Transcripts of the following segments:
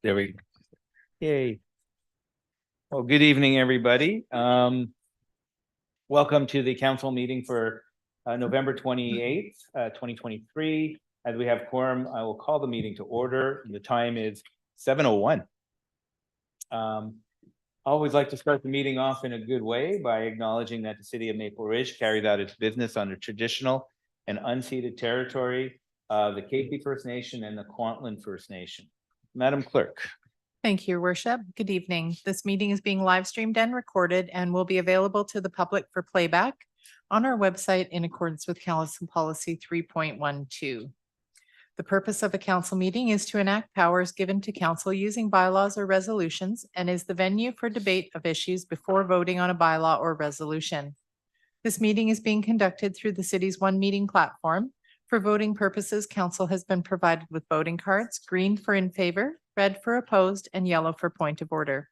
There we go. Yay. Well, good evening, everybody. Welcome to the council meeting for November 28th, 2023. As we have quorum, I will call the meeting to order. The time is 7:01. Always like to start the meeting off in a good way by acknowledging that the city of Maple Ridge carries out its business under traditional and unceded territory of the Katy First Nation and the Kwantlen First Nation. Madam Clerk. Thank you, Your Worship. Good evening. This meeting is being live streamed and recorded and will be available to the public for playback on our website in accordance with Council Policy 3.12. The purpose of a council meeting is to enact powers given to council using bylaws or resolutions and is the venue for debate of issues before voting on a bylaw or resolution. This meeting is being conducted through the city's One Meeting platform. For voting purposes, council has been provided with voting cards, green for in favor, red for opposed, and yellow for point of order.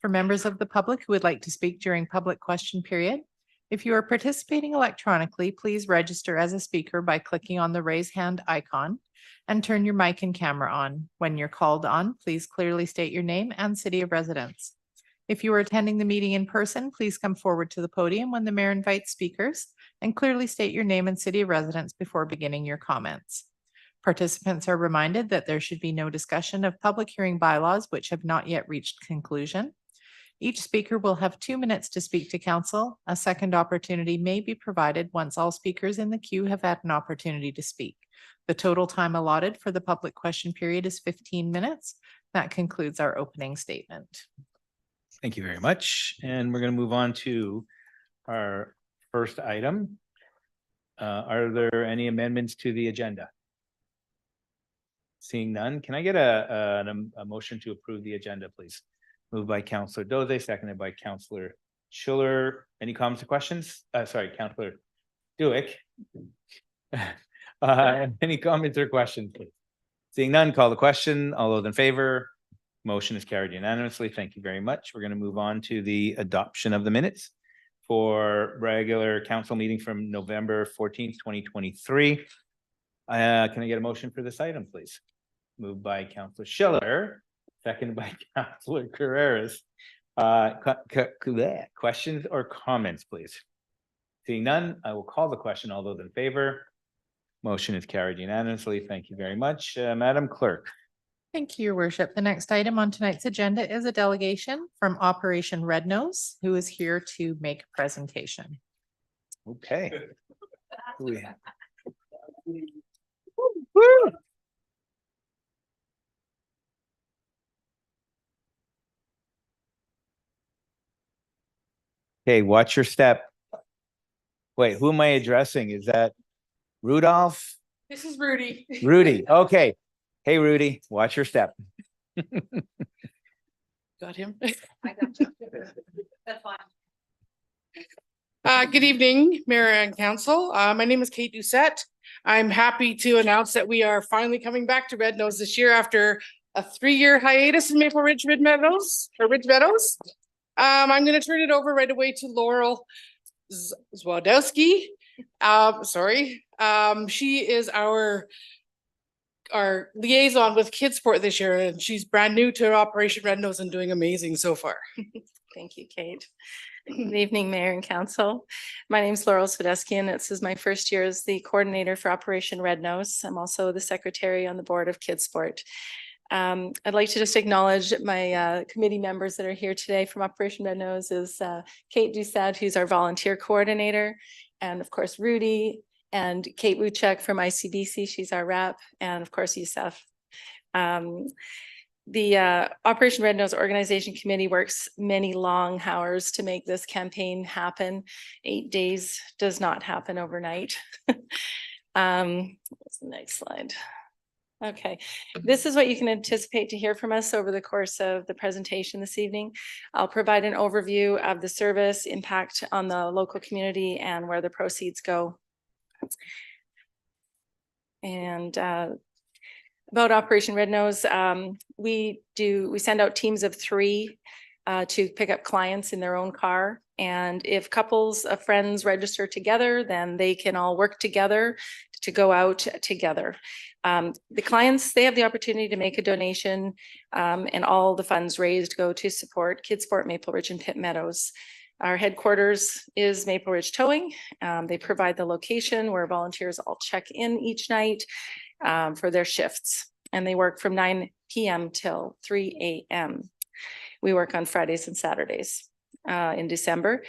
For members of the public who would like to speak during public question period, if you are participating electronically, please register as a speaker by clicking on the raise hand icon and turn your mic and camera on. When you're called on, please clearly state your name and city of residence. If you are attending the meeting in person, please come forward to the podium when the mayor invites speakers and clearly state your name and city of residence before beginning your comments. Participants are reminded that there should be no discussion of public hearing bylaws which have not yet reached conclusion. Each speaker will have 2 minutes to speak to council. A second opportunity may be provided once all speakers in the queue have had an opportunity to speak. The total time allotted for the public question period is 15 minutes. That concludes our opening statement. Thank you very much. And we're going to move on to our first item. Are there any amendments to the agenda? Seeing none, can I get a motion to approve the agenda, please? Moved by Councillor Doze, seconded by Councillor Schiller. Any comments or questions? Sorry, Councillor Duick. Any comments or questions, please? Seeing none, call the question. All those in favor? Motion is carried unanimously. Thank you very much. We're going to move on to the adoption of the minutes for regular council meeting from November 14th, 2023. Can I get a motion for this item, please? Moved by Councillor Schiller, seconded by Councillor Carreras. Questions or comments, please? Seeing none, I will call the question. All those in favor? Motion is carried unanimously. Thank you very much. Madam Clerk. Thank you, Your Worship. The next item on tonight's agenda is a delegation from Operation Red Nose, who is here to make a presentation. Okay. Okay, watch your step. Wait, who am I addressing? Is that Rudolph? This is Rudy. Rudy, okay. Hey, Rudy, watch your step. Got him. I got you. That's fine. Good evening, Mayor and Council. My name is Kate Doucette. I'm happy to announce that we are finally coming back to Red Nose this year after a 3-year hiatus in Maple Ridge Ridge Meadows. I'm going to turn it over right away to Laurel Zwadowski. She is our liaison with Kidsport this year, and she's brand new to Operation Red Nose and doing amazing so far. Thank you, Kate. Good evening, Mayor and Council. My name is Laurel Swideski, and this is my first year as the coordinator for Operation Red Nose. I'm also the secretary on the board of Kidsport. I'd like to just acknowledge my committee members that are here today from Operation Red Nose is Kate Doucette, who's our volunteer coordinator, and of course Rudy, and Kate Wuchek from ICBC, she's our rep, and of course Youssef. The Operation Red Nose Organization Committee works many long hours to make this campaign happen. 8 days does not happen overnight. What's the next slide? Okay, this is what you can anticipate to hear from us over the course of the presentation this evening. I'll provide an overview of the service, impact on the local community, and where the proceeds go. And about Operation Red Nose, we send out teams of 3 to pick up clients in their own car. And if couples of friends register together, then they can all work together to go out together. The clients, they have the opportunity to make a donation, and all the funds raised go to support Kids Sport Maple Ridge and Pitt Meadows. Our headquarters is Maple Ridge Towing. They provide the location where volunteers all check in each night for their shifts, and they work from 9 p.m. till 3 a.m. We work on Fridays and Saturdays in December.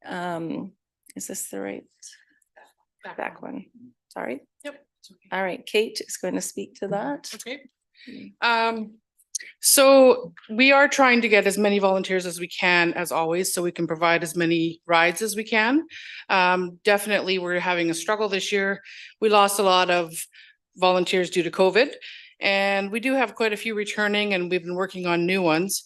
Is this the right back one? Sorry. Yep. All right, Kate is going to speak to that. Okay. So we are trying to get as many volunteers as we can, as always, so we can provide as many rides as we can. Definitely, we're having a struggle this year. We lost a lot of volunteers due to COVID, and we do have quite a few returning, and we've been working on new ones.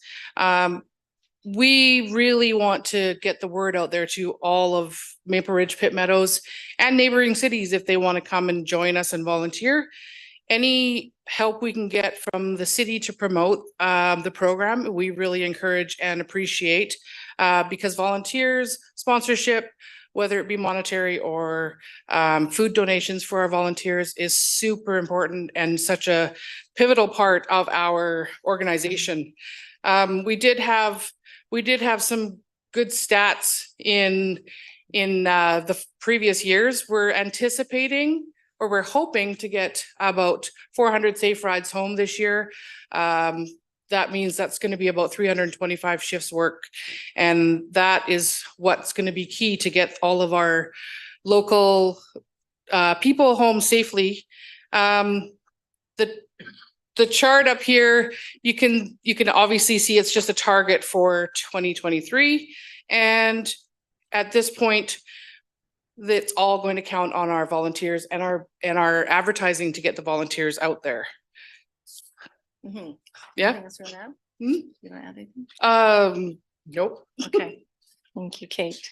We really want to get the word out there to all of Maple Ridge, Pitt Meadows, and neighboring cities if they want to come and join us and volunteer. Any help we can get from the city to promote the program, we really encourage and appreciate, because volunteers, sponsorship, whether it be monetary or food donations for our volunteers, is super important and such a pivotal part of our organization. We did have some good stats in the previous years. We're anticipating, or we're hoping to get about 400 safe rides home this year. That means that's going to be about 325 shifts work. And that is what's going to be key to get all of our local people home safely. The chart up here, you can obviously see it's just a target for 2023. And at this point, that's all going to count on our volunteers and our advertising to get the volunteers out there. Mhm. Yeah. Anything else you wanna add? Hmm? You wanna add anything? Nope. Okay, thank you, Kate.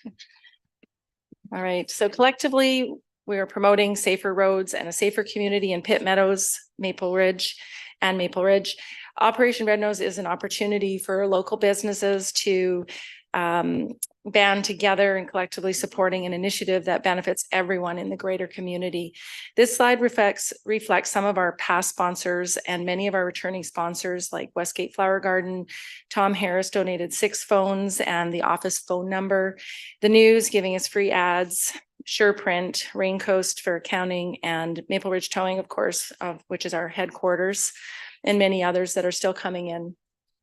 All right, so collectively, we are promoting safer roads and a safer community in Pitt Meadows, Maple Ridge, and Maple Ridge. Operation Red Nose is an opportunity for local businesses to band together and collectively supporting an initiative that benefits everyone in the greater community. This slide reflects some of our past sponsors and many of our returning sponsors, like Westgate Flower Garden. Tom Harris donated 6 phones and the office phone number. The News giving us free ads, SurePrint, Raincoast for accounting, and Maple Ridge Towing, of course, which is our headquarters, and many others that are still coming in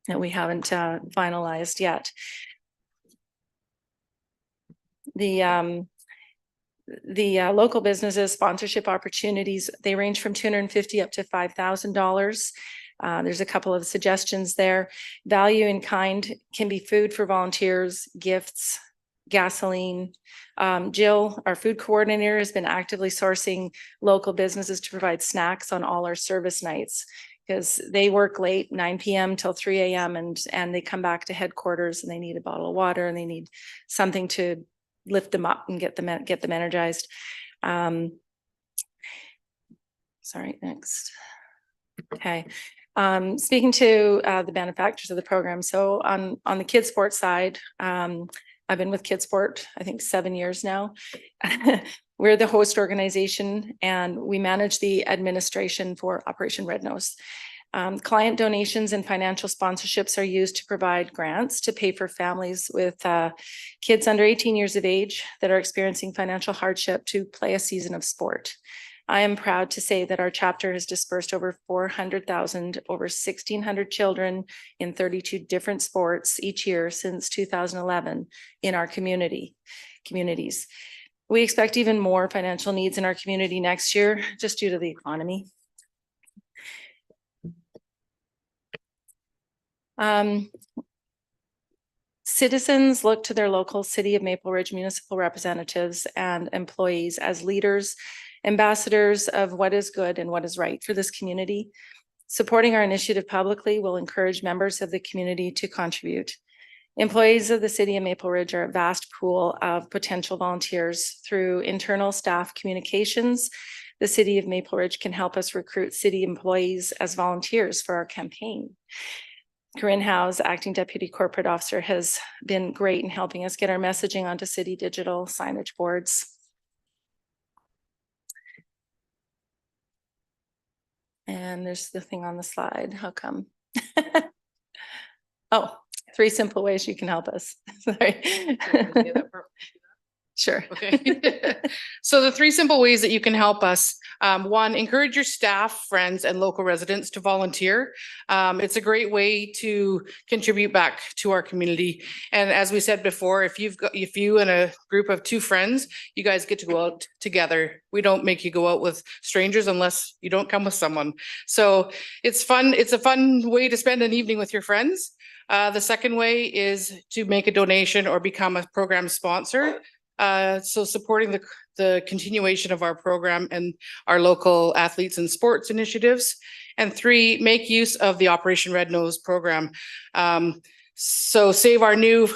that we haven't finalized yet. The local businesses sponsorship opportunities, they range from $250 up to $5,000. There's a couple of suggestions there. Value in kind can be food for volunteers, gifts, gasoline. Jill, our food coordinator, has been actively sourcing local businesses to provide snacks on all our service nights, because they work late, 9 p.m. till 3 a.m. and they come back to headquarters and they need a bottle of water and they need something to lift them up and get them energized. Sorry, next. Okay. Speaking to the benefactors of the program. So on the Kids Sport side, I've been with Kids Sport, I think 7 years now. We're the host organization and we manage the administration for Operation Red Nose. Client donations and financial sponsorships are used to provide grants to pay for families with kids under 18 years of age that are experiencing financial hardship to play a season of sport. I am proud to say that our chapter has dispersed over 400,000, over 1,600 children in 32 different sports each year since 2011 in our communities. We expect even more financial needs in our community next year, just due to the economy. Citizens look to their local City of Maple Ridge municipal representatives and employees as leaders, ambassadors of what is good and what is right for this community. Supporting our initiative publicly will encourage members of the community to contribute. Employees of the City of Maple Ridge are a vast pool of potential volunteers. Through internal staff communications, the City of Maple Ridge can help us recruit city employees as volunteers for our campaign. Corinne House, Acting Deputy Corporate Officer, has been great in helping us get our messaging onto city digital signage boards. And there's the thing on the slide. How come? Oh, 3 simple ways you can help us. Sorry. Sure. Okay. So the 3 simple ways that you can help us. 1, encourage your staff, friends, and local residents to volunteer. It's a great way to contribute back to our community. And as we said before, if you and a group of 2 friends, you guys get to go out together. We don't make you go out with strangers unless you don't come with someone. So it's fun. It's a fun way to spend an evening with your friends. The second way is to make a donation or become a program sponsor. So supporting the continuation of our program and our local athletes and sports initiatives. And 3, make use of the Operation Red Nose program. So save our new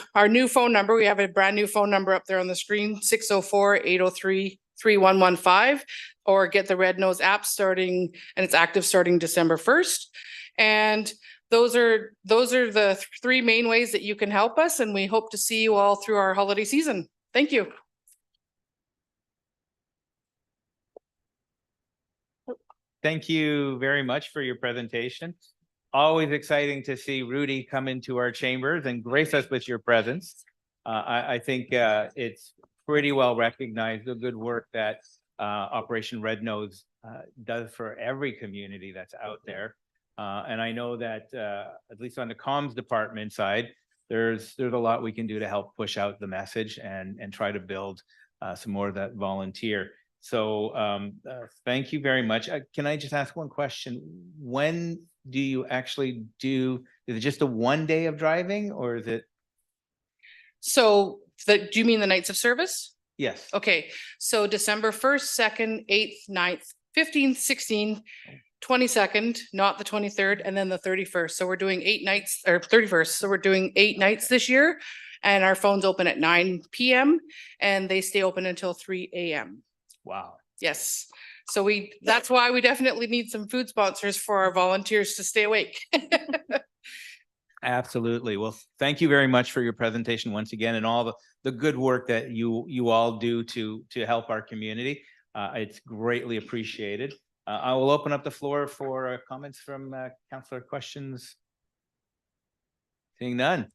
phone number. We have a brand new phone number up there on the screen, 604-803-3115, or get the Red Nose app starting, and it's active starting December 1st. And those are the 3 main ways that you can help us. And we hope to see you all through our holiday season. Thank you. Thank you very much for your presentation. Always exciting to see Rudy come into our chambers and grace us with your presence. I think it's pretty well recognized, the good work that Operation Red Nose does for every community that's out there. And I know that at least on the comms department side, there's a lot we can do to help push out the message and try to build some more of that volunteer. So thank you very much. Can I just ask one question? When do you actually do, is it just a 1 day of driving, or is it? So do you mean the nights of service? Yes. Okay, so December 1st, 2nd, 8th, 9th, 15th, 16th, 22nd, not the 23rd, and then the 31st. So we're doing 8 nights, or 31st. So we're doing 8 nights this year, and our phones open at 9 p.m. and they stay open until 3 a.m. Wow. Yes. So that's why we definitely need some food sponsors for our volunteers to stay awake. Absolutely. Well, thank you very much for your presentation once again, and all the good work that you all do to help our community. It's greatly appreciated. I will open up the floor for comments from councillor, questions. Seeing none.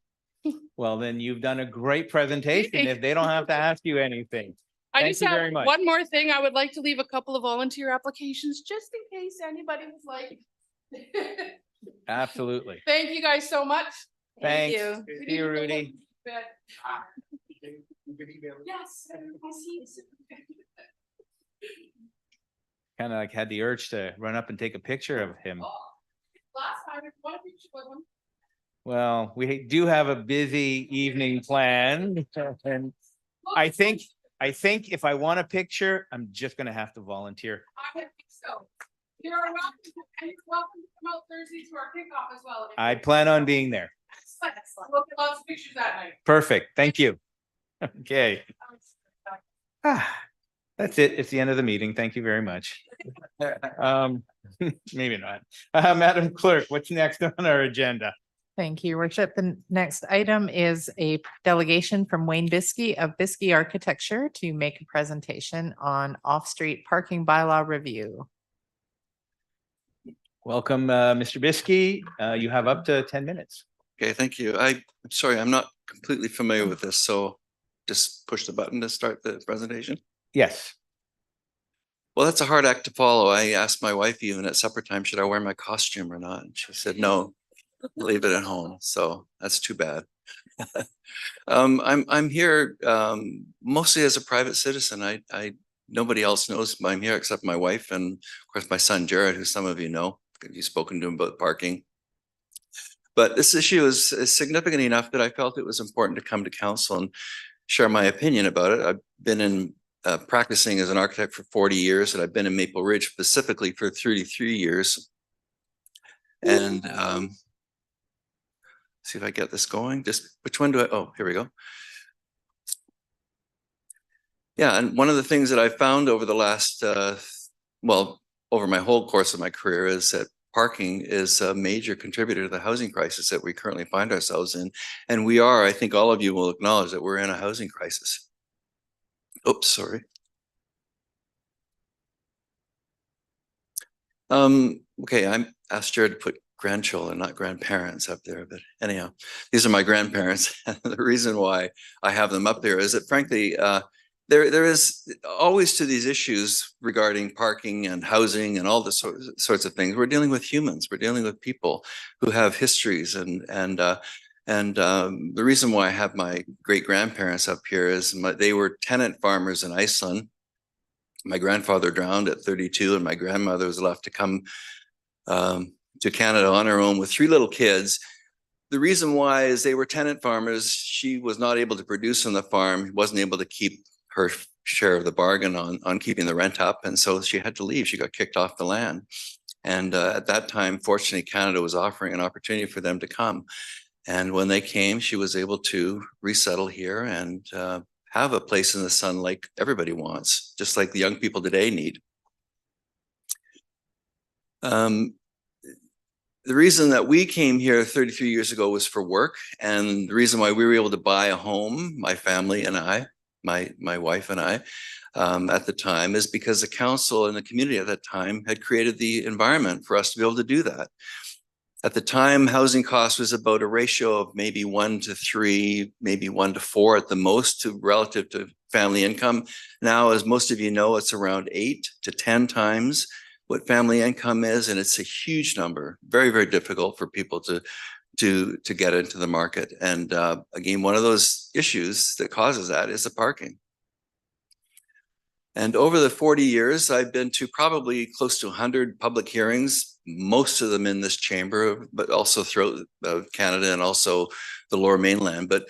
Well, then you've done a great presentation if they don't have to ask you anything. I Thank just you have very much. one more thing. I would like to leave a couple of volunteer applications just in case anybody was like. Absolutely. Thank you guys so much. Thanks. you. See you, Rudy. Yes. I'll see you soon. Kind of like had the urge to run up and take a picture of him. Last time, if you want a picture with him. Well, we do have a busy evening planned, and I think if I want a picture, I'm just gonna have to volunteer. I think so. You're welcome, and you're welcome to come out Thursday to our kickoff as well. I plan on being there. Excellent. We'll get lots of pictures that night. Perfect. Thank you. Okay. That's it. It's the end of the meeting. Thank you very much. Maybe not. Madam Clerk, what's next on our agenda? Thank you, Your Worship. The next item is a delegation from Wayne Biskey of Biskey Architecture to make a presentation on off-street parking bylaw review. Welcome, Mr. Biskey. You have up to 10 minutes. Okay, thank you. I'm sorry, I'm not completely familiar with this, so just push the button to start the presentation. Yes. Well, that's a hard act to follow. I asked my wife even at supper time, should I wear my costume or not? And she said, no, leave it at home. So that's too bad. I'm here mostly as a private citizen. Nobody else knows I'm here except my wife and of course my son Jared, who some of you know. You've spoken to him about parking. But this issue is significant enough that I felt it was important to come to council and share my opinion about it. I've been in practicing as an architect for 40 years, and I've been in Maple Ridge specifically for 33 years. And see if I get this going. Just which one do I? Oh, here we go. Yeah, and one of the things that I found over the last, well, over my whole course of my career is that parking is a major contributor to the housing crisis that we currently find ourselves in. And we are, I think all of you will acknowledge that we're in a housing crisis. Oops, sorry. Okay, I'm asked Jared to put grandchildren, not grandparents up there, but anyhow, these are my grandparents. The reason why I have them up there is that frankly, there is always to these issues regarding parking and housing and all the sorts of things. We're dealing with humans. We're dealing with people who have histories and the reason why I have my great grandparents up here is they were tenant farmers in Iceland. My grandfather drowned at 32 and my grandmother was left to come to Canada on her own with 3 little kids. The reason why is they were tenant farmers. She was not able to produce on the farm, wasn't able to keep her share of the bargain on keeping the rent up. And so she had to leave. She got kicked off the land. And at that time, fortunately, Canada was offering an opportunity for them to come. And when they came, she was able to resettle here and have a place in the sun like everybody wants, just like the young people today need. The reason that we came here 33 years ago was for work. And the reason why we were able to buy a home, my family and I, my wife and I, at the time, is because the council and the community at that time had created the environment for us to be able to do that. At the time, housing cost was about a ratio of maybe 1 to 3, maybe 1 to 4 at the most relative to family income. Now, as most of you know, it's around 8 to 10 times what family income is, and it's a huge number. Very, very difficult for people to get into the market. And again, one of those issues that causes that is the parking. And over the 40 years, I've been to probably close to 100 public hearings, most of them in this chamber, but also throughout Canada and also the Lower Mainland. But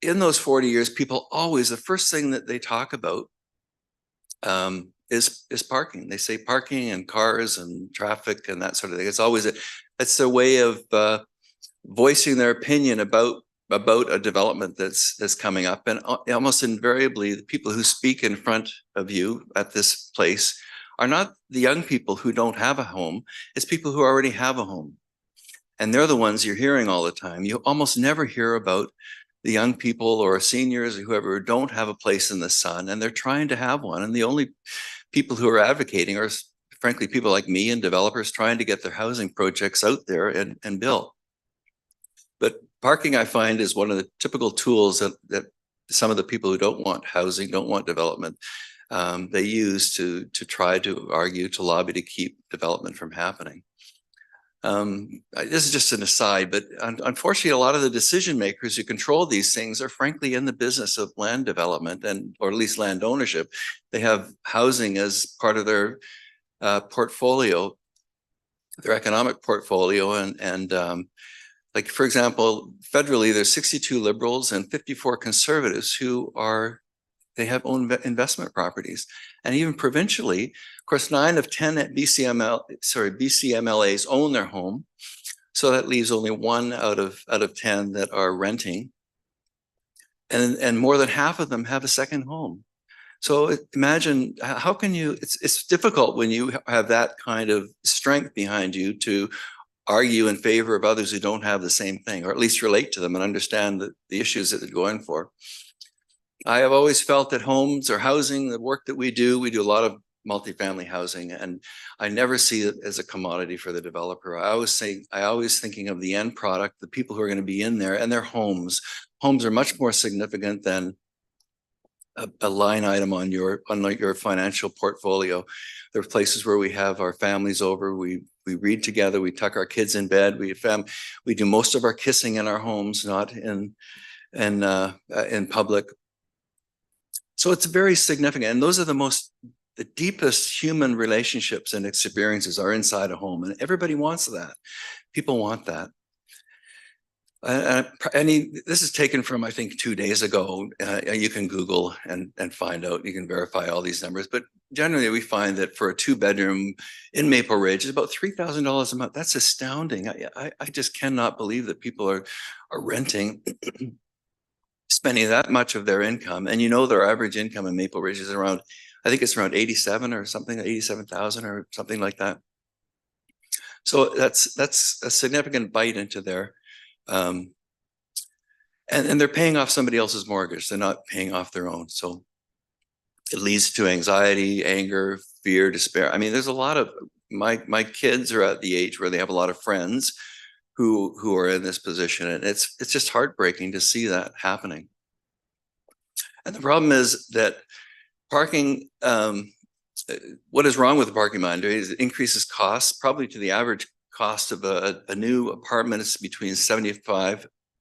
in those 40 years, people always, the first thing that they talk about is parking. They say parking and cars and traffic and that sort of thing. It's always it's a way of voicing their opinion about a development that's coming up. And almost invariably, the people who speak in front of you at this place are not the young people who don't have a home. It's people who already have a home. And they're the ones you're hearing all the time. You almost never hear about the young people or seniors or whoever who don't have a place in the sun, and they're trying to have one. And the only people who are advocating are, frankly, people like me and developers trying to get their housing projects out there and built. But parking, I find, is one of the typical tools that some of the people who don't want housing, don't want development, they use to try to argue, to lobby to keep development from happening. This is just an aside, but unfortunately, a lot of the decision makers who control these things are frankly in the business of land development or at least land ownership. They have housing as part of their portfolio, their economic portfolio. And like, for example, federally, there's 62 liberals and 54 conservatives who they have own investment properties. And even provincially, of course, 9 of 10 at BCMLAs own their home. So that leaves only 1 out of 10 that are renting. And more than half of them have a second home. So imagine, how can you, it's difficult when you have that kind of strength behind you to argue in favor of others who don't have the same thing, or at least relate to them and understand the issues that they're going for. I have always felt that homes or housing, the work that we do a lot of multifamily housing, and I never see it as a commodity for the developer. I always thinking of the end product, the people who are going to be in there, and their homes. Homes are much more significant than a line item on your financial portfolio. There are places where we have our families over, we read together, we tuck our kids in bed, we do most of our kissing in our homes, not in public. So it's very significant. And those are the deepest human relationships and experiences are inside a home. And everybody wants that. People want that. This is taken from, I think, 2 days ago. You can Google and find out, you can verify all these numbers. But generally, we find that for a 2-bedroom in Maple Ridge, it's about $3,000 a month. That's astounding. I just cannot believe that people are renting, spending that much of their income. And their average income in Maple Ridge is around, I think it's around 87 or something, 87,000 or something like that. So that's a significant bite into their, and they're paying off somebody else's mortgage. They're not paying off their own. So it leads to anxiety, anger, fear, despair. I mean, there's a lot of my kids are at the age where they have a lot of friends who are in this position, and it's just heartbreaking to see that happening. And the problem is that parking, what is wrong with the parking mandate is it increases costs, probably to the average cost of a new apartment is between it's about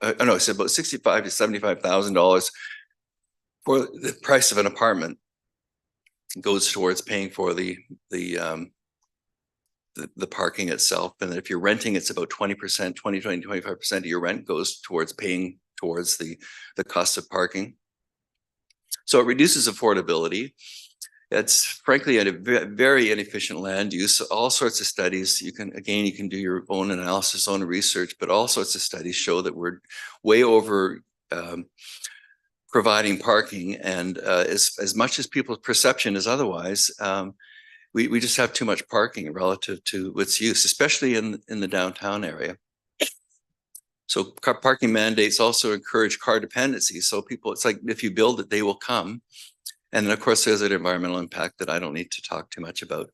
$65,000 to $75,000 for the price of an apartment. It goes towards paying for the parking itself. And if you're renting, it's about 20%, 25% of your rent goes towards paying towards the cost of parking. So it reduces affordability. It's frankly a very inefficient land use. All sorts of studies, you can do your own analysis, own research, but all sorts of studies show that we're way over providing parking. And as much as people's perception is otherwise, we just have too much parking relative to its use, especially in the downtown area. So parking mandates also encourage car dependency. So people, it's like if you build it, they will come. And then of course there's an environmental impact that I don't need to talk too much about.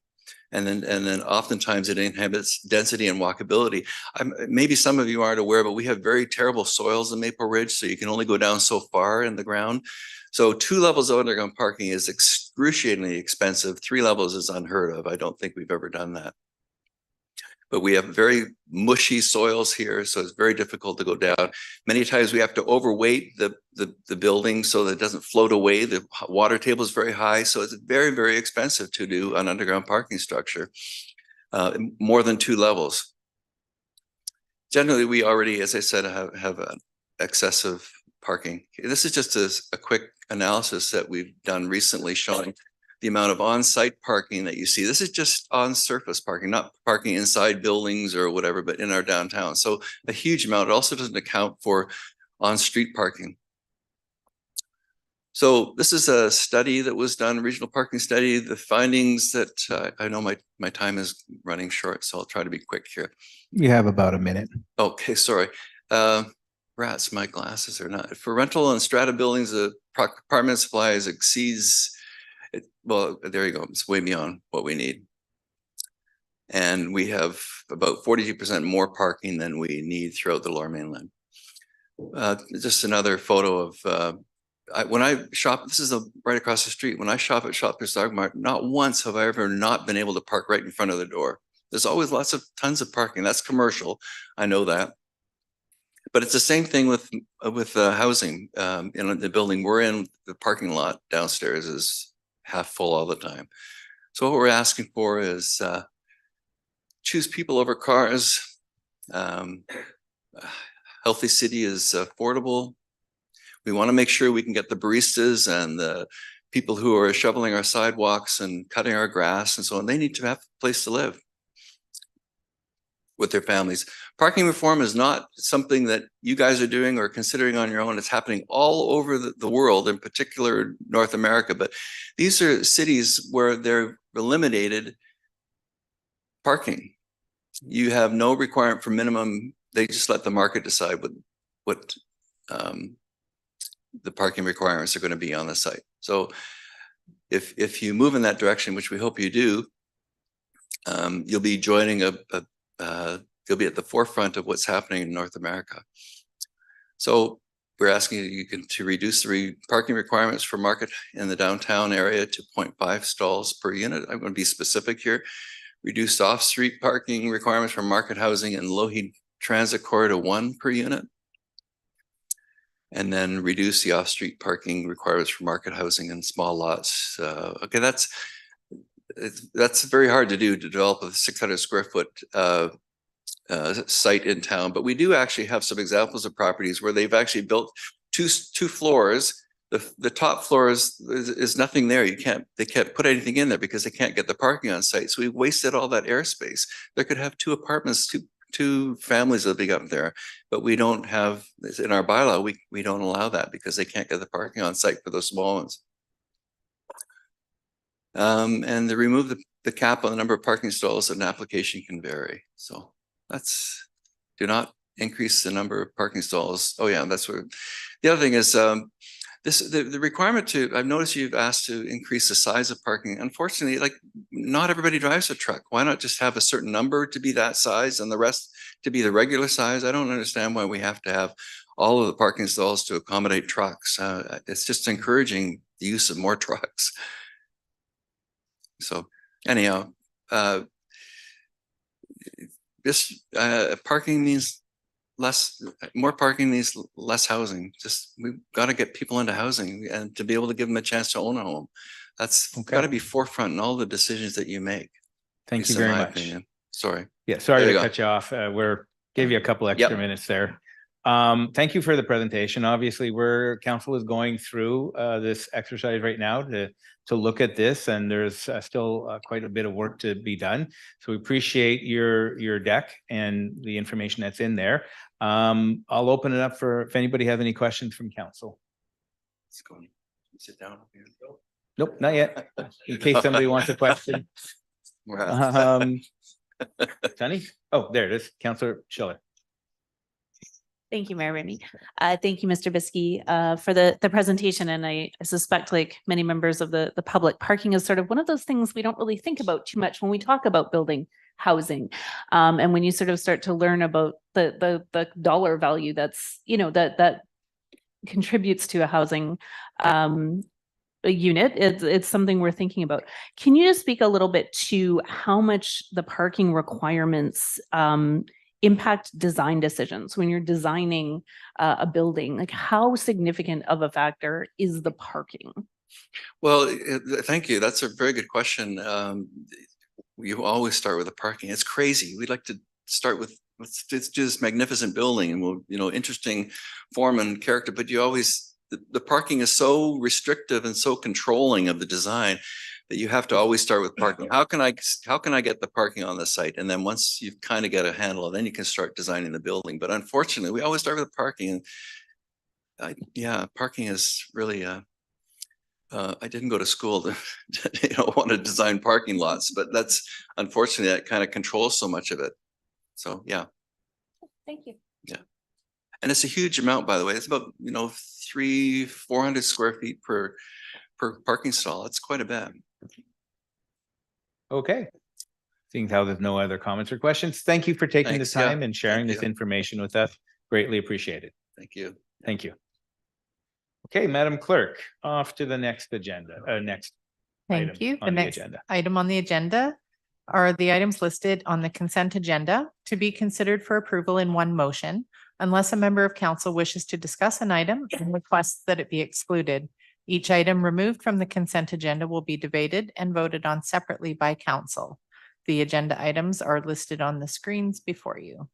And then oftentimes it inhibits density and walkability. Maybe some of you aren't aware, but we have very terrible soils in Maple Ridge, so you can only go down so far in the ground. So 2 levels of underground parking is excruciatingly expensive. 3 levels is unheard of. I don't think we've ever done that. But we have very mushy soils here, so it's very difficult to go down. Many times we have to overweight the building so that it doesn't float away. The water table is very high, so it's very, very expensive to do an underground parking structure, more than 2 levels. Generally, we already, as I said, have excessive parking. This is just a quick analysis that we've done recently showing the amount of on-site parking that you see. This is just on-surface parking, not parking inside buildings or whatever, but in our downtown. So a huge amount. It also doesn't account for on-street parking. So this is a study that was done, regional parking study. The findings that I know my time is running short, so I'll try to be quick here. You have about a minute. Okay, sorry. Rats, my glasses are not. For rental and strata buildings, the apartment supply exceeds, well, there you go. It's way beyond what we need. And we have about 42% more parking than we need throughout the Lower Mainland. Just another photo of, when I shop, this is right across the street. When I shop at Shoppers Dog Mart, not once have I ever not been able to park right in front of the door. There's always tons of parking. That's commercial. I know that. But it's the same thing with housing. In the building we're in, the parking lot downstairs is half full all the time. So what we're asking for is choose people over cars. Healthy city is affordable. We want to make sure we can get the baristas and the people who are shoveling our sidewalks and cutting our grass and so on. They need to have a place to live with their families. Parking reform is not something that you guys are doing or considering on your own. It's happening all over the world, in particular North America. But these are cities where they've eliminated parking. You have no requirement for minimum. They just let the market decide what the parking requirements are going to be on the site. So if you move in that direction, which we hope you do, you'll be joining you'll be at the forefront of what's happening in North America. So we're asking you to reduce the parking requirements for market in the downtown area to 0.5 stalls per unit. I'm going to be specific here. Reduce off-street parking requirements for market housing and Lougheed Transit Corridor 1 per unit. And then reduce the off-street parking requirements for market housing and small lots. Okay, that's very hard to do, to develop a 600 square foot site in town. But we do actually have some examples of properties where they've actually built two floors. The top floor is nothing there. They can't put anything in there because they can't get the parking on site. So we wasted all that airspace. They could have 2 apartments, two families living up there, but we don't have, in our bylaw, we don't allow that because they can't get the parking on site for those small ones. And they remove the cap on the number of parking stalls an application can vary. So that's, do not increase the number of parking stalls. Oh yeah, that's what, the other thing is, the requirement to, I've noticed you've asked to increase the size of parking. Unfortunately, like not everybody drives a truck. Why not just have a certain number to be that size and the rest to be the regular size? I don't understand why we have to have all of the parking stalls to accommodate trucks. It's just encouraging the use of more trucks. So anyhow, this parking means more parking means less housing. Just, we've got to get people into housing and to be able to give them a chance to own a home. That's got to be forefront in all the decisions that you make. Thank you at least in very my much. opinion. Sorry. Yeah, sorry There to you go. cut you off. Gave you a couple extra minutes there. Thank you for the presentation. Obviously, council is going through this exercise right now to look at this, and there's still quite a bit of work to be done. So we appreciate your deck and the information that's in there. I'll open it up for if anybody has any questions from council. Let's go. Sit down. Nope, not yet. In case somebody wants a question. Sunny? Oh, there it is. Councillor Schiller. Thank you, Mayor Remy. Thank you, Mr. Biskey, for the presentation. And I suspect, like many members of the public, parking is sort of one of those things we don't really think about too much when we talk about building housing. And when you sort of start to learn about the dollar value that's, that contributes to a housing a unit, it's something we're thinking about. Can you just speak a little bit to how much the parking requirements impact design decisions when you're designing a building? Like, how significant of a factor is the parking? Well, thank you. That's a very good question. You always start with the parking. It's crazy. We'd like to start with, let's do this magnificent building and we'll, interesting form and character, but you always, the parking is so restrictive and so controlling of the design that you have to always start with parking. How can I get the parking on the site? And then once you've kind of got a handle, then you can start designing the building. But unfortunately, we always start with parking. Yeah, parking is really, I didn't go to school to, want to design parking lots, but that's unfortunately that kind of controls so much of it. So, yeah. Thank you. Yeah. And it's a huge amount, by the way. It's about, 400 square feet per parking stall. That's quite a bit. Okay. Seeing how there's no other comments or questions, thank you for taking the Thanks, yeah. time and sharing Thank this you. information with us. Greatly appreciated. Thank you. Thank you. Okay, Madam Clerk, off to the next agenda, next Thank item you. The on the next agenda. item on the agenda are the items listed on the consent agenda to be considered for approval in one motion, unless a member of council wishes to discuss an item and requests that it be excluded. Each item removed from the consent agenda will be debated and voted on separately by council. The agenda items are listed on the screens before you.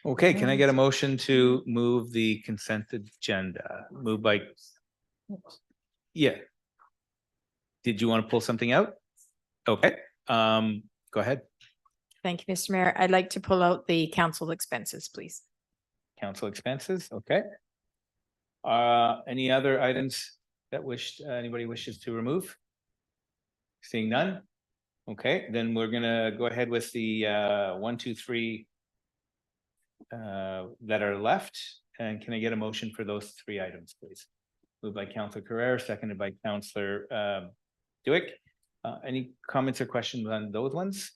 Okay, can I get a motion to move the consent agenda? Moved by. Yeah. Did you want to pull something out? Okay, go ahead. Thank you, Mr. Mayor. I'd like to pull out the council expenses, please. Council expenses, okay. Any other items that anybody wishes to remove? Seeing none? Okay, then we're gonna go ahead with the 1, 2, 3 that are left. And can I get a motion for those 3 items, please? Moved by Councillor Carrera, seconded by Councillor Dewick. Any comments or questions on those ones?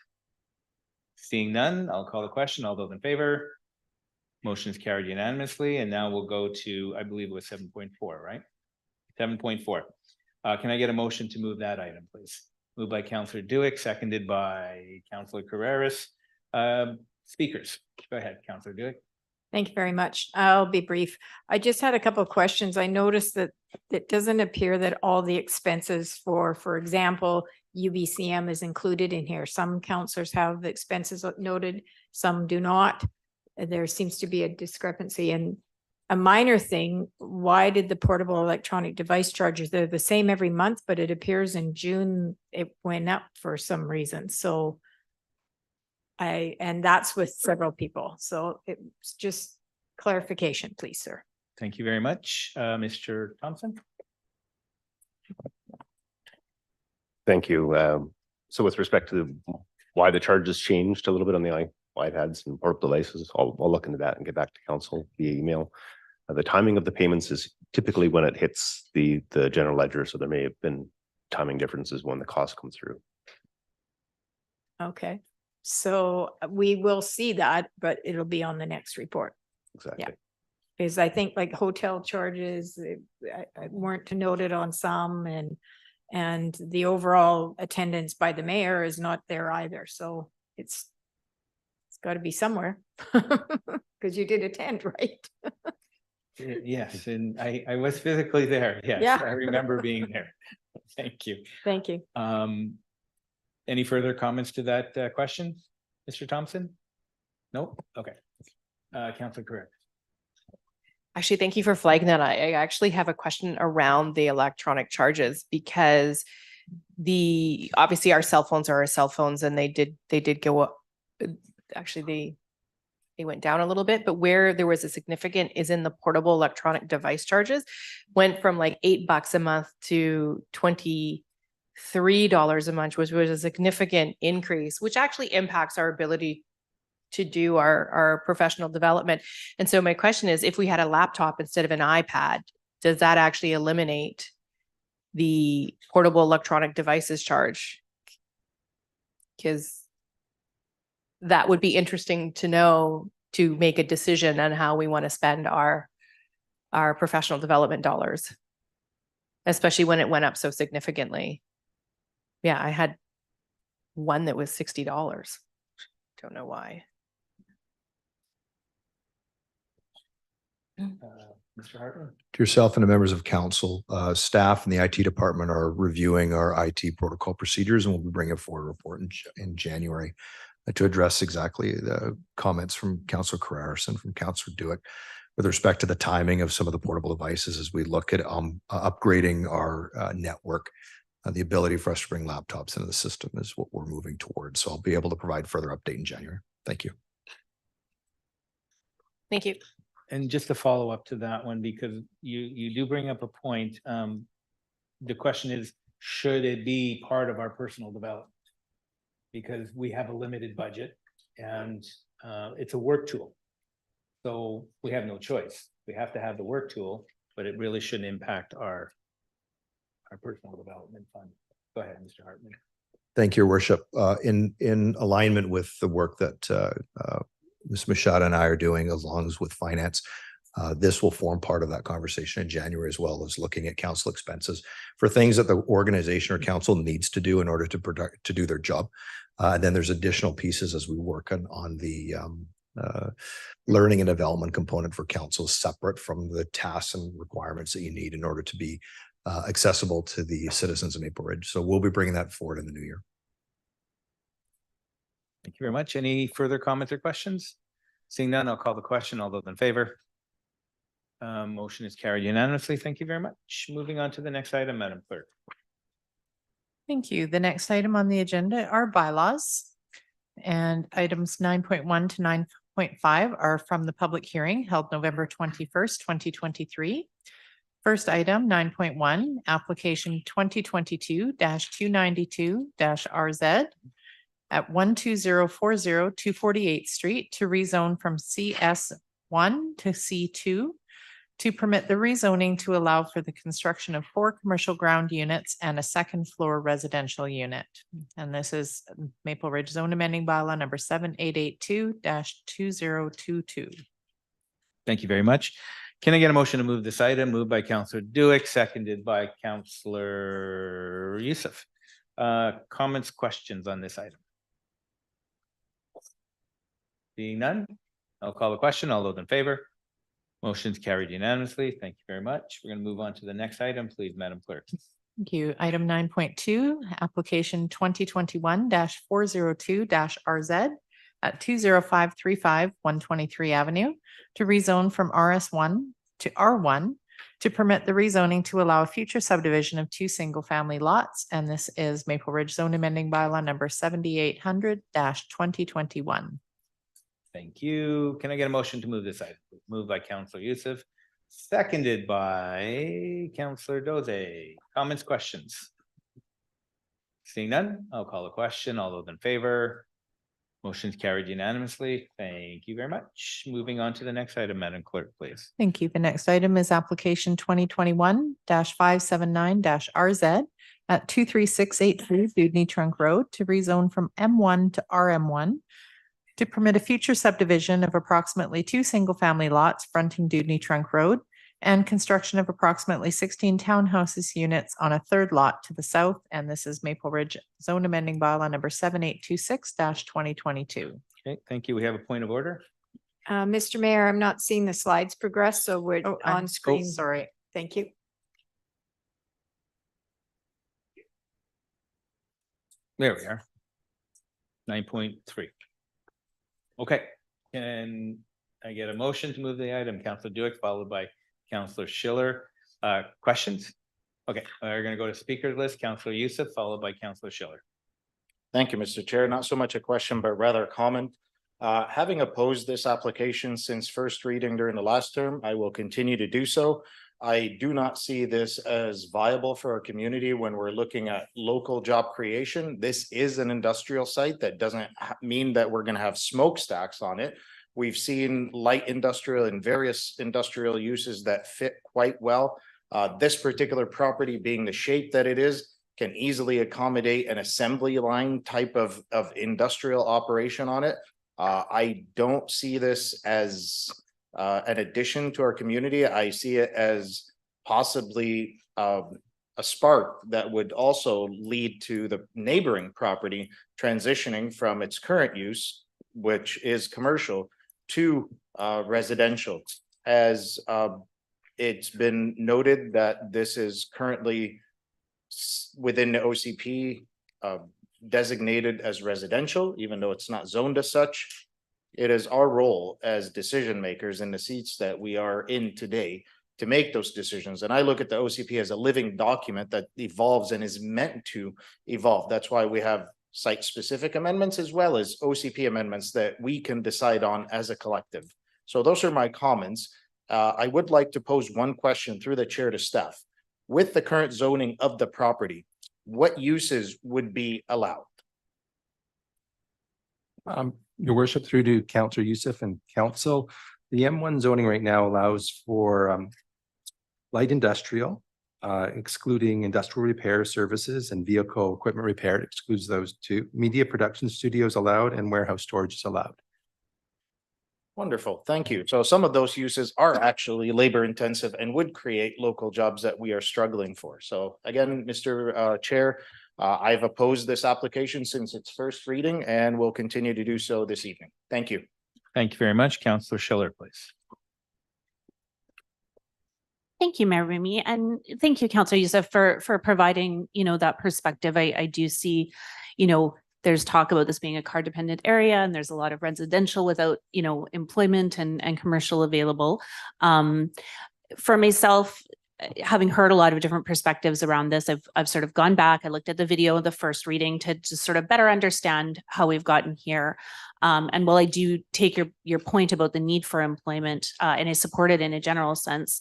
Seeing none, I'll call the question. All those in favor? Motion is carried unanimously, and now we'll go to, I believe it was 7.4, right? 7.4. Can I get a motion to move that item, please? Moved by Councillor Dewick, seconded by Councillor Carreras. Speakers, go ahead, Councillor Dewick. Thank you very much. I'll be brief. I just had a couple of questions. I noticed that it doesn't appear that all the expenses for example, UBCM is included in here. Some councillors have the expenses noted, some do not. There seems to be a discrepancy. And a minor thing, why did the portable electronic device charges, they're the same every month, but it appears in June it went up for some reason. So and that's with several people. So it's just clarification, please, sir. Thank you very much. Mr. Thompson? Thank you. So with respect to why the charges changed a little bit on the iPads and portable devices, I'll look into that and get back to council via email. The timing of the payments is typically when it hits the general ledger, so there may have been timing differences when the cost comes through. Okay, so we will see that, but it'll be on the next report. Exactly. Because I think like hotel charges weren't noted on some and the overall attendance by the mayor is not there either. So it's got to be somewhere because you did attend, right? Yes, and I was physically there. Yes, Yeah. I remember being there. Thank you. Thank you. Any further comments to that question, Mr. Thompson? No? Okay. Councilor Carrera. Actually, thank you for flagging that. I actually have a question around the electronic charges because obviously our cell phones are our cell phones and they did go up. Actually, they went down a little bit, but where there was a significant is in the portable electronic device charges, went from like $8 a month to $23 a month, which was a significant increase, which actually impacts our ability to do our professional development. And so my question is, if we had a laptop instead of an iPad, does that actually eliminate the portable electronic devices charge? Because that would be interesting to know to make a decision on how we want to spend our professional development dollars, especially when it went up so significantly. Yeah, I had one that was $60. Don't know why. Mr. Hartman. To yourself and the members of council, staff and the IT department are reviewing our IT protocol procedures and we'll be bringing forward a report in January to address exactly the comments from Councilor Carrerson, from Councilor Duick with respect to the timing of some of the portable devices as we look at upgrading our network. The ability for us to bring laptops into the system is what we're moving towards. So I'll be able to provide further update in January. Thank you. Thank you. And just to follow up to that one, because you do bring up a point. The question is, should it be part of our personal development? Because we have a limited budget and it's a work tool. So we have no choice. We have to have the work tool, but it really shouldn't impact our personal development fund. Go ahead, Mr. Hartman. Thank you, Your Worship. In alignment with the work that Ms. Machado and I are doing, along as with finance, this will form part of that conversation in January, as well as looking at council expenses for things that the organization or council needs to do in order to do their job. And then there's additional pieces as we work on the learning and development component for council, separate from the tasks and requirements that you need in order to be accessible to the citizens of Maple Ridge. So we'll be bringing that forward in the new year. Thank you very much. Any further comments or questions? Seeing none, I'll call the question. All those in favor? Motion is carried unanimously. Thank you very much. Moving on to the next item, Madam Clerk. Thank you. The next item on the agenda are bylaws. And items 9.1 to 9.5 are from the public hearing held November 21st, 2023. First item, 9.1, application 2022-292-RZ at 12040 248th Street to rezone from CS1 to C2 to permit the rezoning to allow for the construction of 4 commercial ground units and a second floor residential unit. And this is Maple Ridge Zone Amending Bylaw number 7882-2022. Thank you very much. Can I get a motion to move this item? Moved by Councillor Duick, seconded by Councillor Youssef. Comments, questions on this item? Being none, I'll call the question. All those in favor? Motion's carried unanimously. Thank you very much. We're going to move on to the next item, please, Madam Clerk. Thank you. Item 9.2, application 2021-402-RZ at 20535 123 Avenue to rezone from RS1 to R1 to permit the rezoning to allow a future subdivision of 2 single-family lots. And this is Maple Ridge Zone Amending Bylaw number 7800-2021. Thank you. Can I get a motion to move this item? Moved by Councillor Youssef, seconded by Councillor Doze. Comments, questions? Seeing none, I'll call the question. All those in favor? Motion's carried unanimously. Thank you very much. Moving on to the next item, Madam Clerk, please. Thank you. The next item is application 2021-579-RZ at 23683 Dudney Trunk Road to rezone from M1 to RM1 to permit a future subdivision of approximately 2 single-family lots fronting Dudney Trunk Road and construction of approximately 16 townhouses units on a third lot to the south. And this is Maple Ridge Zone Amending Bylaw number 7826-2022. Okay, thank you. We have a point of order. Mr. Mayor, I'm not seeing the slides progress, so we're Oh, I'm on screen. sorry. Thank you. There we are. 9.3. Okay, can I get a motion to move the item? Councillor Duick, followed by Councillor Schiller. Questions? Okay, we're gonna go to speakers list. Councillor Youssef, followed by Councillor Schiller. Thank you, Mr. Chair. Not so much a question, but rather a comment. Having opposed this application since first reading during the last term, I will continue to do so. I do not see this as viable for our community when we're looking at local job creation. This is an industrial site. That doesn't mean that we're going to have smokestacks on it. We've seen light industrial and various industrial uses that fit quite well. This particular property, being the shape that it is, can easily accommodate an assembly line type of industrial operation on it. I don't see this as an addition to our community. I see it as possibly a spark that would also lead to the neighboring property transitioning from its current use, which is commercial, to residential. As it's been noted that this is currently within the OCP designated as residential, even though it's not zoned as such. It is our role as decision makers in the seats that we are in today to make those decisions. And I look at the OCP as a living document that evolves and is meant to evolve. That's why we have site specific amendments as well as OCP amendments that we can decide on as a collective. So those are my comments. I would like to pose one question through the chair to staff. With the current zoning of the property, what uses would be allowed? Your worship, through to Councillor Youssef and council, the M1 zoning right now allows for light industrial, excluding industrial repair services and vehicle equipment repair. It excludes those two. Media production studios allowed and warehouse storage is allowed. Wonderful, thank you. So some of those uses are actually labor intensive and would create local jobs that we are struggling for. So again, Mr. Chair, I've opposed this application since its first reading and will continue to do so this evening. Thank you. Thank you very much. Councillor Schiller, please. Thank you, Mayor Remy, and thank you, Councillor Youssef, for providing, that perspective. I do see, there's talk about this being a car dependent area and there's a lot of residential without, employment and commercial available. For myself, having heard a lot of different perspectives around this, I've sort of gone back. I looked at the video of the first reading to just sort of better understand how we've gotten here. And while I do take your point about the need for employment, and I support it in a general sense,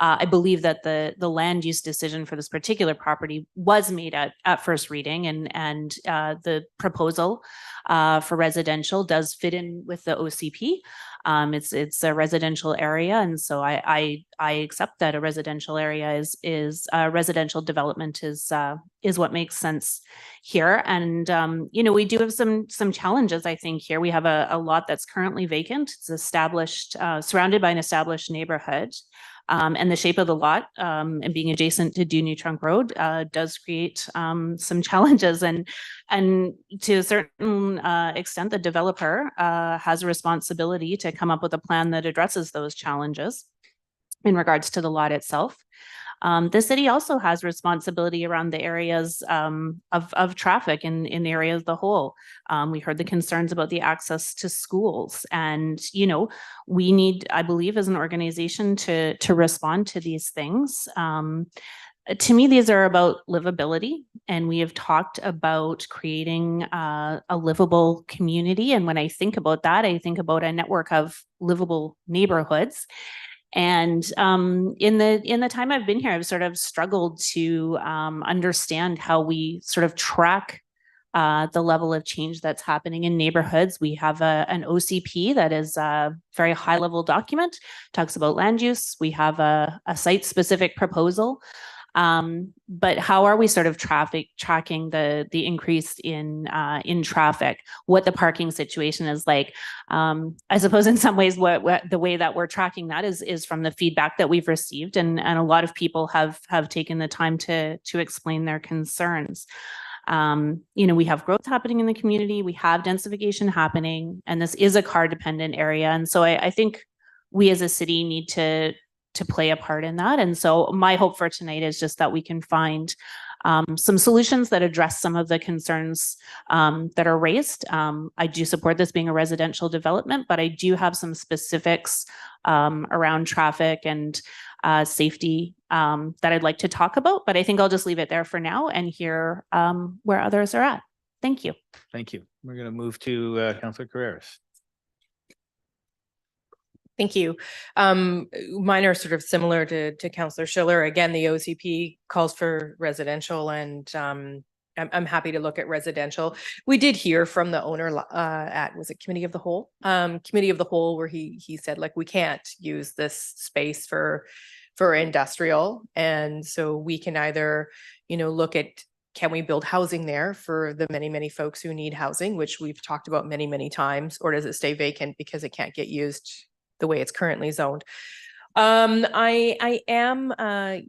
I believe that the land use decision for this particular property was made at first reading, and the proposal for residential does fit in with the OCP. It's a residential area, and so I accept that a residential area is residential development is what makes sense here. And we do have some challenges, I think. Here we have a lot that's currently vacant. It's established, surrounded by an established neighborhood. And the shape of the lot and being adjacent to Dudney Trunk Road does create some challenges, and to a certain extent, the developer has a responsibility to come up with a plan that addresses those challenges in regards to the lot itself. The city also has responsibility around the areas of traffic in the area as the whole. We heard the concerns about the access to schools, and we need, I believe, as an organization to respond to these things. To me, these are about livability, and we have talked about creating a livable community. And when I think about that, I think about a network of livable neighborhoods. And in the time I've been here, I've sort of struggled to understand how we sort of track the level of change that's happening in neighborhoods. We have an OCP that is a very high level document, talks about land use. We have a site specific proposal. But how are we sort of tracking the increase in traffic, what the parking situation is like? I suppose in some ways, what the way that we're tracking that is from the feedback that we've received, and a lot of people have taken the time to explain their concerns. We have growth happening in the community, we have densification happening, and this is a car dependent area. And so I think we as a city need to play a part in that. And so my hope for tonight is just that we can find some solutions that address some of the concerns that are raised. I do support this being a residential development, but I do have some specifics around traffic and safety that I'd like to talk about, but I think I'll just leave it there for now and hear where others are at. Thank you. Thank you. We're going to move to Councillor Carreras. Thank you. Mine are sort of similar to Councillor Schiller. Again, the OCP calls for residential, and I'm happy to look at residential. We did hear from the owner was it Committee of the Whole? Committee of the Whole, where he said, like, we can't use this space for industrial. And so we can either, look at, can we build housing there for the many, many folks who need housing, which we've talked about many, many times, or does it stay vacant because it can't get used the way it's currently zoned? I am and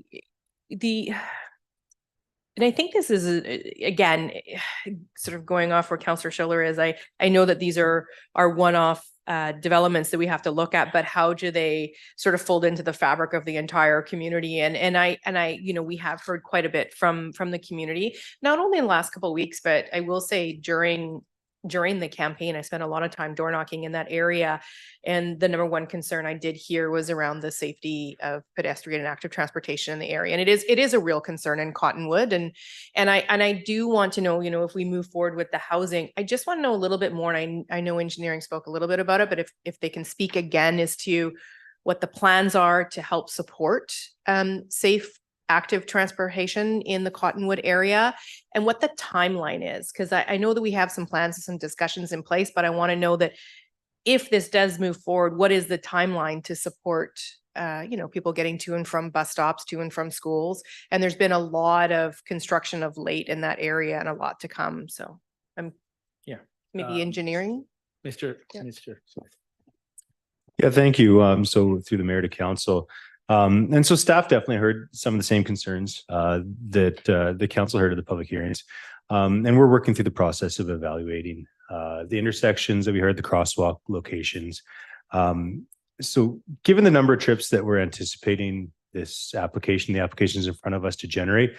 I think this is, again, sort of going off where Councillor Schiller is. I know that these are one-off developments that we have to look at, but how do they sort of fold into the fabric of the entire community? And I, we have heard quite a bit from the community, not only in the last couple of weeks, but I will say during the campaign, I spent a lot of time door knocking in that area. And the number one concern I did hear was around the safety of pedestrian and active transportation in the area. And it is a real concern in Cottonwood. And I do want to know, if we move forward with the housing, I just want to know a little bit more. And I know engineering spoke a little bit about it, but if they can speak again as to what the plans are to help support safe active transportation in the Cottonwood area, and what the timeline is. Because I know that we have some plans and some discussions in place, but I want to know that if this does move forward, what is the timeline to support people getting to and from bus stops, to and from schools? And there's been a lot of construction of late in that area and a lot to come. So maybe engineering. Mr. Yeah, thank you. So through the mayor to council. And so staff definitely heard some of the same concerns that the council heard at the public hearings. And we're working through the process of evaluating the intersections that we heard, the crosswalk locations. So given the number of trips that we're anticipating this application, the applications in front of us to generate,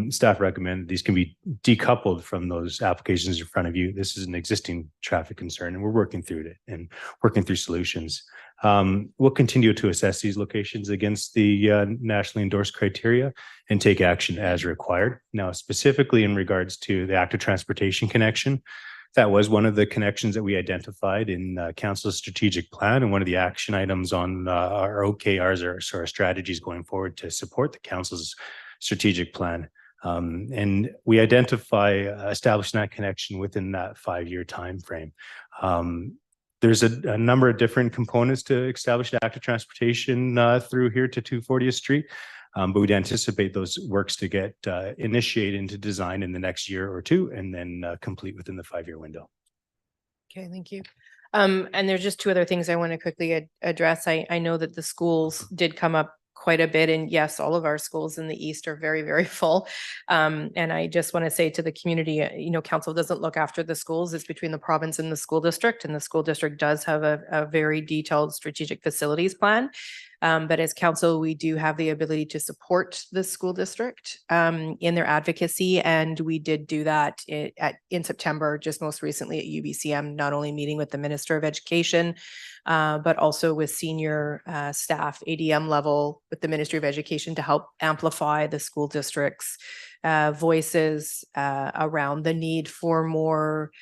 staff recommend these can be decoupled from those applications in front of you. This is an existing traffic concern, and we're working through it and working through solutions. We'll continue to assess these locations against the nationally endorsed criteria and take action as required. Now, specifically in regards to the active transportation connection, that was one of the connections that we identified in council's strategic plan, and one of the action items on our OKRs, or our strategies going forward to support the council's strategic plan. And we identify establishing that connection within that 5-year time frame. There's a number of different components to establish active transportation through here to 240th Street. But we'd anticipate those works to get initiated into design in the next year or two, and then complete within the 5-year window. Okay, thank you. And there's just two other things I want to quickly address. I know that the schools did come up quite a bit, and yes, all of our schools in the east are very, very full. And I just want to say to the community, council doesn't look after the schools. It's between the province and the school district, and the school district does have a very detailed strategic facilities plan. But as council, we do have the ability to support the school district in their advocacy. And we did do that in September, just most recently at UBCM, not only meeting with the Minister of Education, but also with senior staff, ADM level, with the Ministry of Education to help amplify the school district's voices around the need for more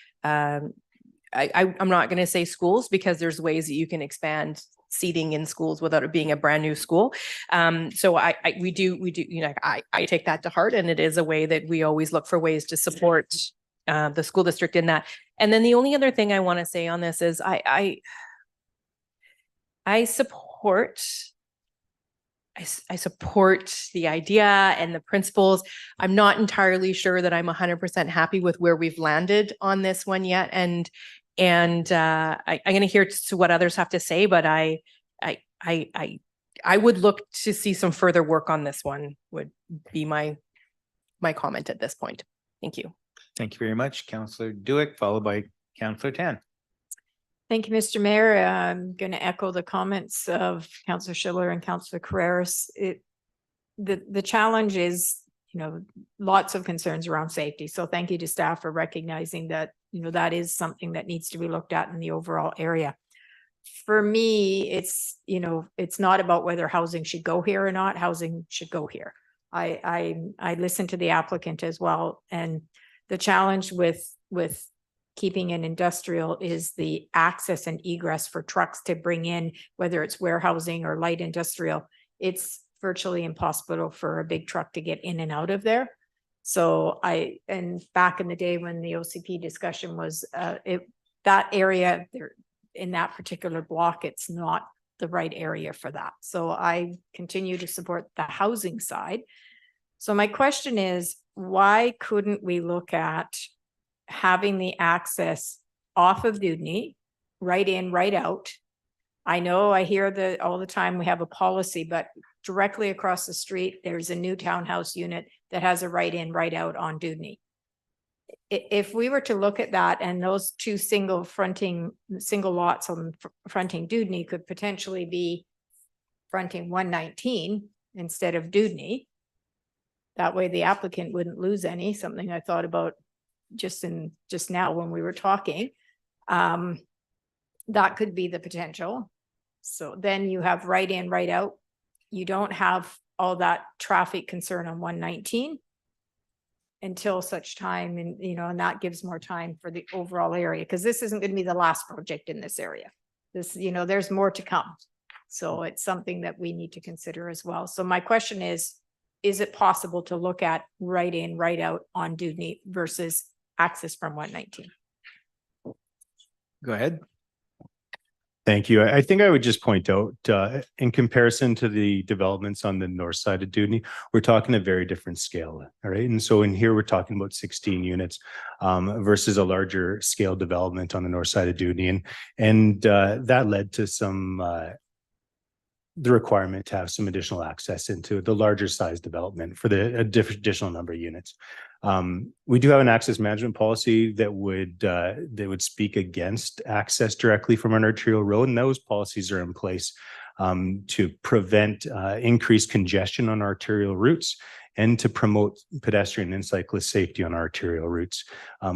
I'm not going to say schools because there's ways that you can expand seating in schools without it being a brand new school. So we do, I take that to heart, and it is a way that we always look for ways to support the school district in that. And then the only other thing I want to say on this is I support the idea and the principles. I'm not entirely sure that I'm 100% happy with where we've landed on this one yet. And I'm going to hear to what others have to say, but I would look to see some further work on this one would be my comment at this point. Thank you. Thank you very much, Councillor Duick, followed by Councillor Tan. Thank you, Mr. Mayor. I'm going to echo the comments of Councillor Schiller and Councillor Carreras. The challenge is, lots of concerns around safety. So thank you to staff for recognizing that, that is something that needs to be looked at in the overall area. For me, it's not about whether housing should go here or not. Housing should go here. I listened to the applicant as well, and the challenge with keeping an industrial is the access and egress for trucks to bring in, whether it's warehousing or light industrial. It's virtually impossible for a big truck to get in and out of there. So and back in the day when the OCP discussion was, that area there in that particular block, it's not the right area for that. So I continue to support the housing side. So my question is, why couldn't we look at having the access off of Dewdney, right in, right out? I know I hear all the time we have a policy, but directly across the street, there's a new townhouse unit that has a right in, right out on Dewdney. If we were to look at that, and those two single lots on fronting Dewdney could potentially be fronting 119 instead of Dewdney. That way the applicant wouldn't lose any, something I thought about just now when we were talking. That could be the potential. So then you have right in, right out. You don't have all that traffic concern on 119 until such time, and that gives more time for the overall area, because this isn't going to be the last project in this area. This, there's more to come. So it's something that we need to consider as well. So my question is it possible to look at right in, right out on Dewdney versus access from 119? Go ahead. Thank you. I think I would just point out, in comparison to the developments on the north side of Dewdney, we're talking a very different scale, all right? And so in here, we're talking about 16 units versus a larger scale development on the north side of Dewdney. And that led to the requirement to have some additional access into the larger size development for the additional number of units. We do have an access management policy that would speak against access directly from an arterial road, and those policies are in place to prevent increased congestion on arterial routes and to promote pedestrian and cyclist safety on arterial routes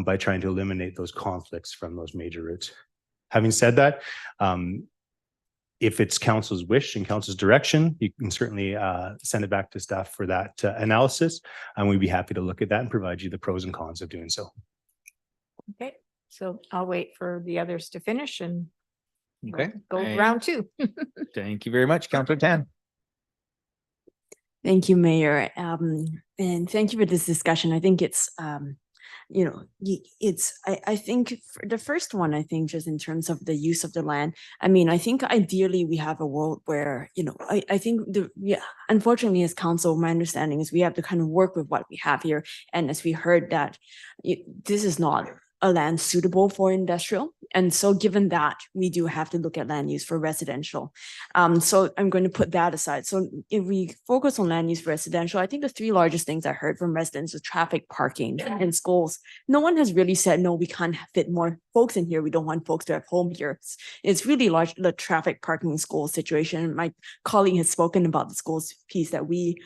by trying to eliminate those conflicts from those major routes. Having said that, if it's council's wish and council's direction, you can certainly send it back to staff for that analysis, and we'd be happy to look at that and provide you the pros and cons of doing so. Okay, so I'll wait for the others to finish and Okay. go round two. Thank you very much, Councillor Tan. Thank you, Mayor. And thank you for this discussion. I think it's I think for the first one, I think just in terms of the use of the land, I think ideally we have a world where, I think unfortunately as council, my understanding is we have to kind of work with what we have here. And as we heard that this is not a land suitable for industrial. And so given that, we do have to look at land use for residential. So I'm going to put that aside. So if we focus on land use for residential, I think the three largest things I heard from residents is traffic, parking, and schools. No one has really said, no, we can't fit more folks in here. We don't want folks to have home here. It's really large, the traffic, parking, and school situation. My colleague has spoken about the schools piece that we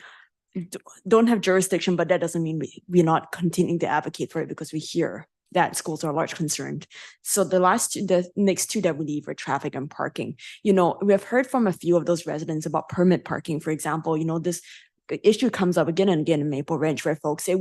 don't have jurisdiction, but that doesn't mean we're not continuing to advocate for it because we hear that schools are a large concern. So the next two that we leave are traffic and parking. We have heard from a few of those residents about permit parking, for example. This issue comes up again and again in Maple Ridge where folks say,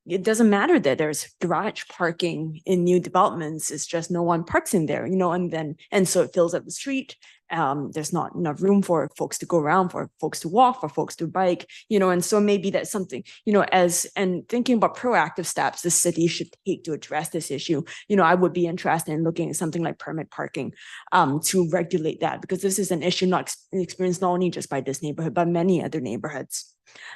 it doesn't matter that there's garage parking in new developments. It's just no one parks in there, and so it fills up the street. There's not enough room for folks to go around, for folks to walk, for folks to bike, and so maybe that's something, and thinking about proactive steps the city should take to address this issue. I would be interested in looking at something like permit parking to regulate that, because this is an issue experienced not only just by this neighborhood, but many other neighborhoods.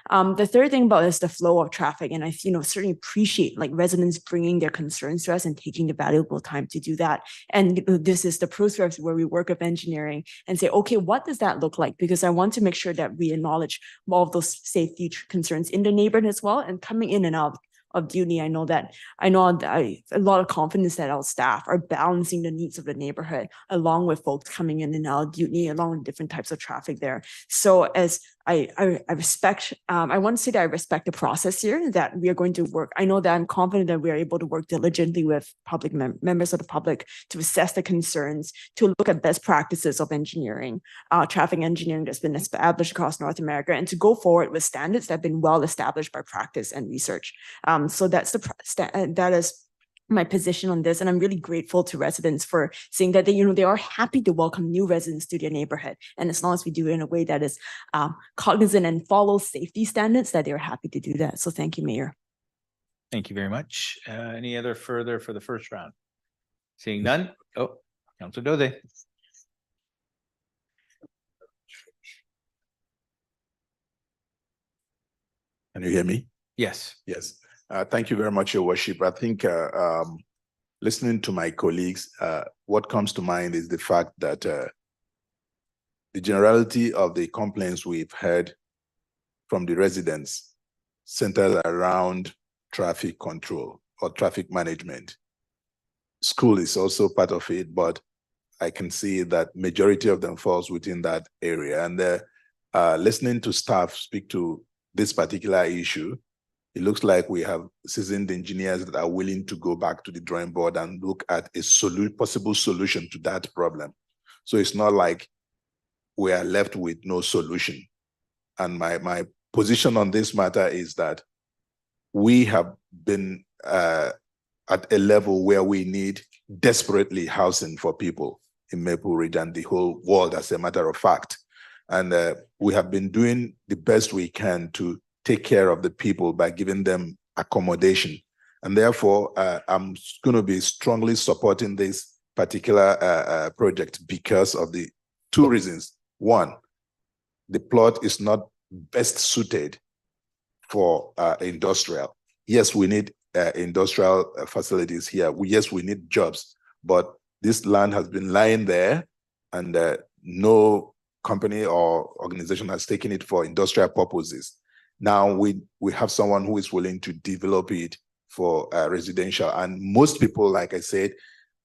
The third thing about is the flow of traffic. And I, certainly appreciate like residents bringing their concerns to us and taking the valuable time to do that. And this is the process where we work with engineering and say, okay, what does that look like? Because I want to make sure that we acknowledge all of those safety concerns in the neighborhood as well, and coming in and out of duty. I know a lot of confidence that our staff are balancing the needs of the neighborhood along with folks coming in and out of duty, along with different types of traffic there. So as I respect, I want to say that I respect the process here, that we are going to work. I know that I'm confident that we are able to work diligently with public members of the public to assess the concerns, to look at best practices of engineering, traffic engineering that's been established across North America, and to go forward with standards that have been well established by practice and research. So that's that is my position on this. And I'm really grateful to residents for saying that they are happy to welcome new residents to their neighborhood. And as long as we do it in a way that is cognizant and follows safety standards, that they're happy to do that. So thank you, Mayor. Thank you very much. Any other further for the first round? Seeing none. Oh, Councilor Dode. Can you hear me? Yes. Yes. Thank you very much, Your Worship. I think listening to my colleagues, what comes to mind is the fact that the generality of the complaints we've heard from the residents centered around traffic control or traffic management. School is also part of it, but I can see that majority of them falls within that area. And listening to staff speak to this particular issue, it looks like we have seasoned engineers that are willing to go back to the drawing board and look at a possible solution to that problem. So it's not like we are left with no solution. And my position on this matter is that we have been at a level where we need desperately housing for people in Maple Ridge and the whole world, as a matter of fact. And we have been doing the best we can to take care of the people by giving them accommodation. And therefore, I'm going to be strongly supporting this particular project because of the two reasons. One, the plot is not best suited for industrial. Yes, we need industrial facilities here. Yes, we need jobs, but this land has been lying there and no company or organization has taken it for industrial purposes. Now we have someone who is willing to develop it for residential. And most people, like I said,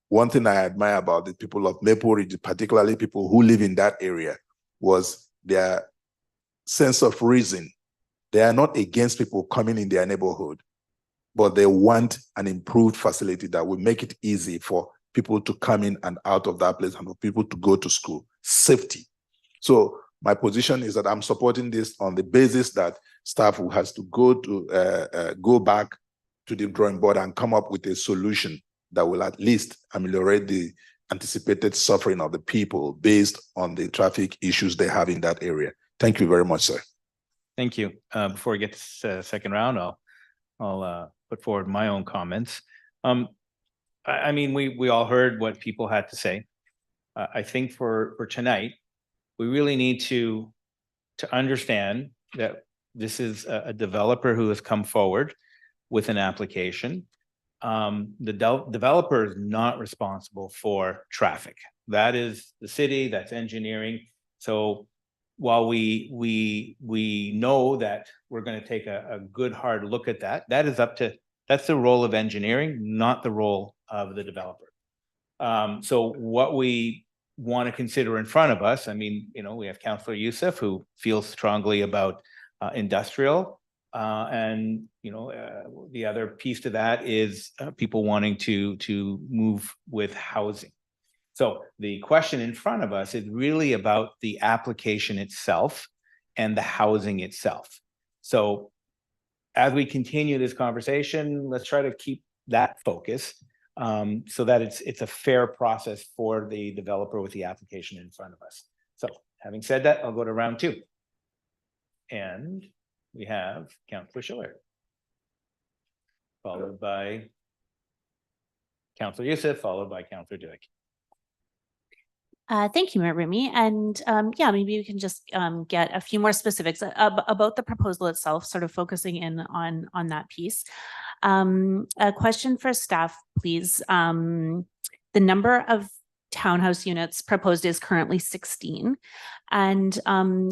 one thing I admire about the people of Maple Ridge, particularly people who live in that area, was their sense of reason. They are not against people coming in their neighborhood, but they want an improved facility that will make it easy for people to come in and out of that place and for people to go to school. Safety. So my position is that I'm supporting this on the basis that staff who has to go back to the drawing board and come up with a solution that will at least ameliorate the anticipated suffering of the people based on the traffic issues they have in that area. Thank you very much, sir. Thank you. Before we get to the second round, I'll put forward my own comments. I mean, we all heard what people had to say. I think for tonight, we really need to understand that this is a developer who has come forward with an application. The developer is not responsible for traffic. That is the city, that's engineering. So while we know that we're going to take a good hard look at that, that's the role of engineering, not the role of the developer. So what we want to consider in front of us, I mean, we have Councillor Youssef who feels strongly about industrial, and the other piece to that is people wanting to move with housing. So the question in front of us is really about the application itself and the housing itself. So as we continue this conversation, let's try to keep that focus so that it's a fair process for the developer with the application in front of us. So having said that, I'll go to round two. And we have Councillor Schiller, followed by Councillor Youssef, followed by Councillor Dudek. Thank you, Mayor Remy. And yeah, maybe we can just get a few more specifics about the proposal itself, sort of focusing in on that piece. A question for staff, please. The number of townhouse units proposed is currently 16. And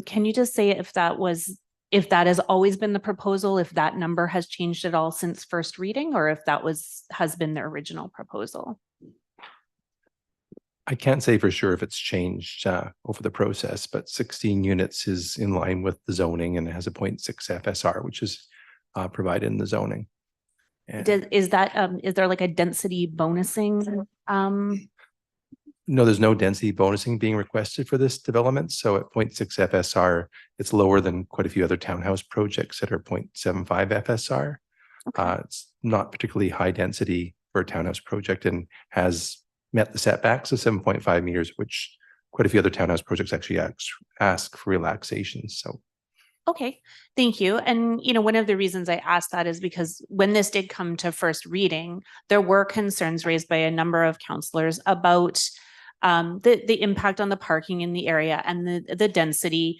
can you just say if that has always been the proposal, if that number has changed at all since first reading, or if that has been the original proposal? I can't say for sure if it's changed over the process, but 16 units is in line with the zoning and it has a 0.6 FSR, which is provided in the zoning. And Is there like a density bonusing? no, there's no density bonusing being requested for this development. So at 0.6 FSR, it's lower than quite a few other townhouse projects that are 0.75 FSR. Okay. It's not particularly high density for a townhouse project and has met the setbacks of 7.5 meters, which quite a few other townhouse projects actually ask for relaxation. So. Okay, thank you. And, one of the reasons I asked that is because when this did come to first reading, there were concerns raised by a number of councillors about the impact on the parking in the area and the density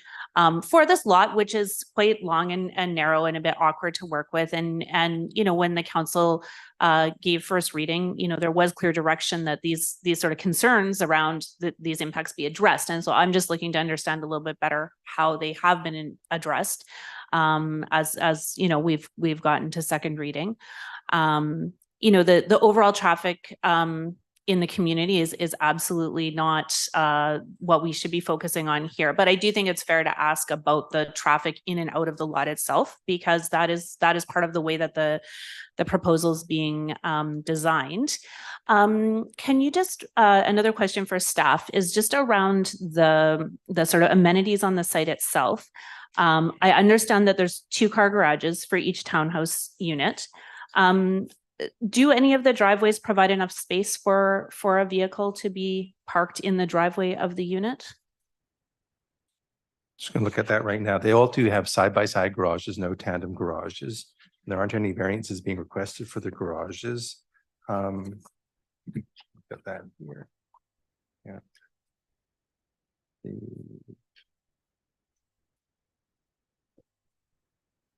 for this lot, which is quite long and narrow and a bit awkward to work with. And when the council gave first reading, there was clear direction that these sort of concerns around these impacts be addressed. And so I'm just looking to understand a little bit better how they have been addressed as we've gotten to second reading. The overall traffic in the community is absolutely not what we should be focusing on here. But I do think it's fair to ask about the traffic in and out of the lot itself, because that is part of the way that the proposal is being designed. Can you just, another question for staff is just around the sort of amenities on the site itself. I understand that there's 2-car garages for each townhouse unit. Do any of the driveways provide enough space for a vehicle to be parked in the driveway of the unit? Just gonna look at that right now. They all do have side-by-side garages, no tandem garages. There aren't any variances being requested for the garages. Look at that here. Yeah.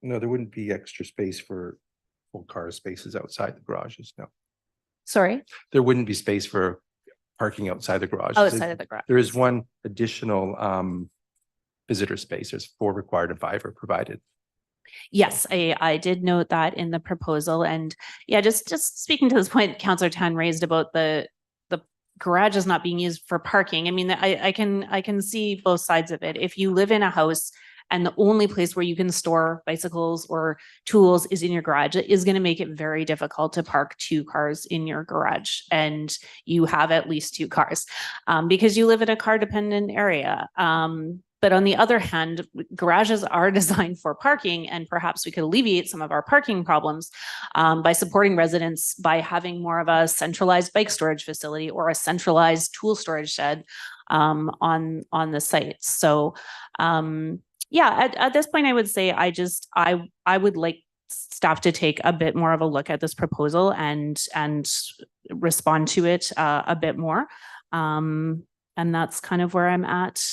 No, there wouldn't be extra space for full car spaces outside the garages, no. Sorry? There wouldn't be space for parking outside the garage. Outside of the garage. There is one additional visitor space. There's 4 required and 5 are provided. Yes, I did note that in the proposal. And yeah, just speaking to this point Councillor Tan raised about the garages not being used for parking. I mean, I can see both sides of it. If you live in a house and the only place where you can store bicycles or tools is in your garage, it is going to make it very difficult to park 2 cars in your garage. And you have at least 2 cars because you live in a car dependent area. But on the other hand, garages are designed for parking, and perhaps we could alleviate some of our parking problems by supporting residents by having more of a centralized bike storage facility or a centralized tool storage shed on the site. So yeah, at this point, I would say I would like staff to take a bit more of a look at this proposal and respond to it a bit more. And that's kind of where I'm at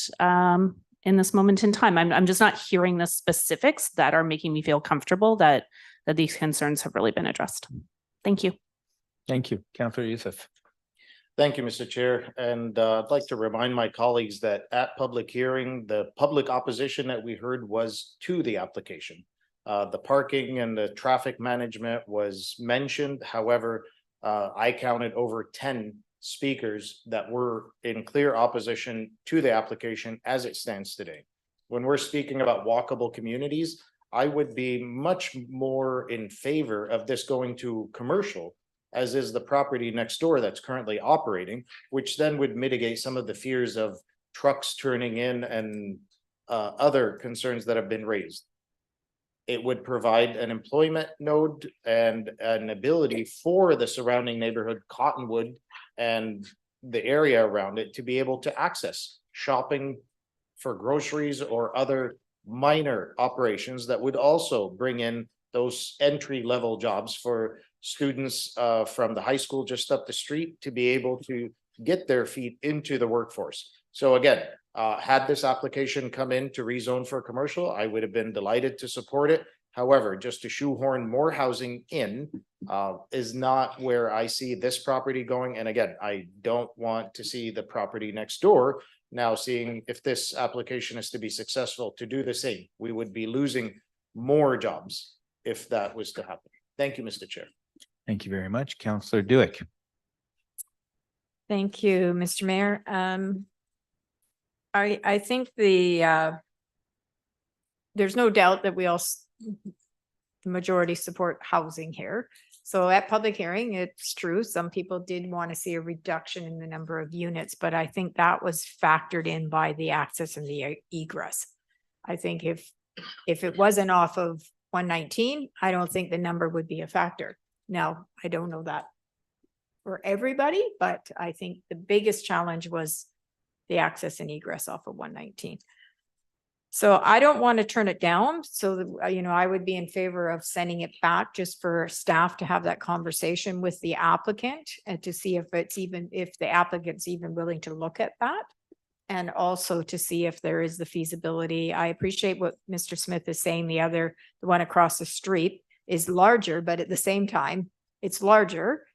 in this moment in time. I'm just not hearing the specifics that are making me feel comfortable that these concerns have really been addressed. Thank you. Thank you. Councillor Youssef. Thank you, Mr. Chair. And I'd like to remind my colleagues that at public hearing, the public opposition that we heard was to the application. The parking and the traffic management was mentioned. However, I counted over 10 speakers that were in clear opposition to the application as it stands today. When we're speaking about walkable communities, I would be much more in favor of this going to commercial, as is the property next door that's currently operating, which then would mitigate some of the fears of trucks turning in and other concerns that have been raised. it would provide an employment node and an ability for the surrounding neighborhood, Cottonwood, and the area around it to be able to access shopping for groceries or other minor operations that would also bring in those entry level jobs for students from the high school just up the street to be able to get their feet into the workforce. So again, had this application come in to rezone for commercial, I would have been delighted to support it. However, just to shoehorn more housing in is not where I see this property going. And again, I don't want to see the property next door now seeing if this application is to be successful to do the same. We would be losing more jobs if that was to happen. Thank you, Mr. Chair. Thank you very much. Councillor Duick. Thank you, Mr. Mayor. I think there's no doubt that the majority support housing here. So at public hearing, it's true, some people did want to see a reduction in the number of units, but I think that was factored in by the access and the egress. I think if it wasn't off of 119, I don't think the number would be a factor. Now, I don't know that for everybody, but I think the biggest challenge was the access and egress off of 119. So I don't want to turn it down. So, I would be in favor of sending it back just for staff to have that conversation with the applicant and to see if the applicant's even willing to look at that. And also to see if there is the feasibility. I appreciate what Mr. Smith is saying. The one across the street is larger, but at the same time, it's larger.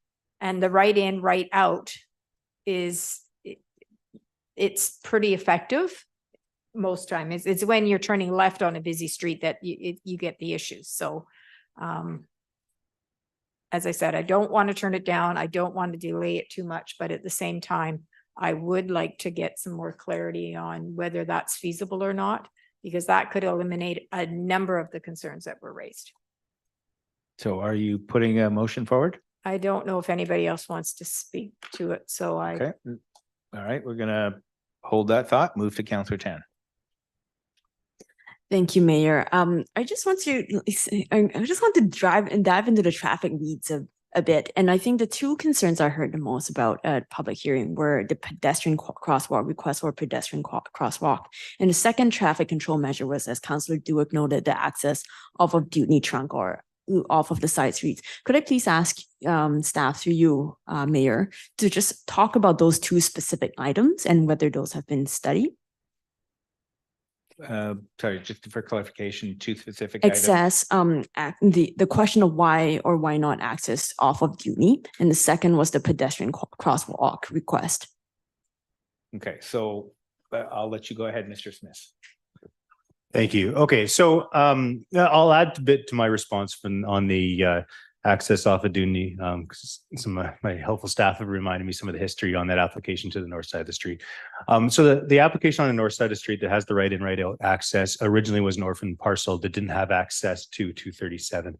And the right in, right out it's pretty effective. Most time it's when you're turning left on a busy street that you get the issues. So, as I said, I don't want to turn it down. I don't want to delay it too much, but at the same time, I would like to get some more clarity on whether that's feasible or not, because that could eliminate a number of the concerns that were raised. So are you putting a motion forward? I don't know if anybody else wants to speak to it. So Okay. All right. We're going to hold that thought. Move to Councillor Chan. Thank you, Mayor. I just want to dive into the traffic weeds a bit. And I think the two concerns I heard the most about at public hearing were the pedestrian crosswalk request for pedestrian crosswalk. And the second traffic control measure was, as Councillor Duick noted, the access off of Dewdney Trunk or off of the side streets. Could I please ask staff through you, Mayor, to just talk about those two specific items and whether those have been studied? Sorry, just for clarification, two specific It items. says the question of why or why not access off of Dewdney, and the second was the pedestrian crosswalk request. Okay, so I'll let you go ahead, Mr. Smith. Thank you. Okay, so I'll add a bit to my response on the access off of Dewdney, because some of my helpful staff have reminded me some of the history on that application to the north side of the street. So the application on the north side of the street that has the right in, right out access originally was an orphan parcel that didn't have access to 237.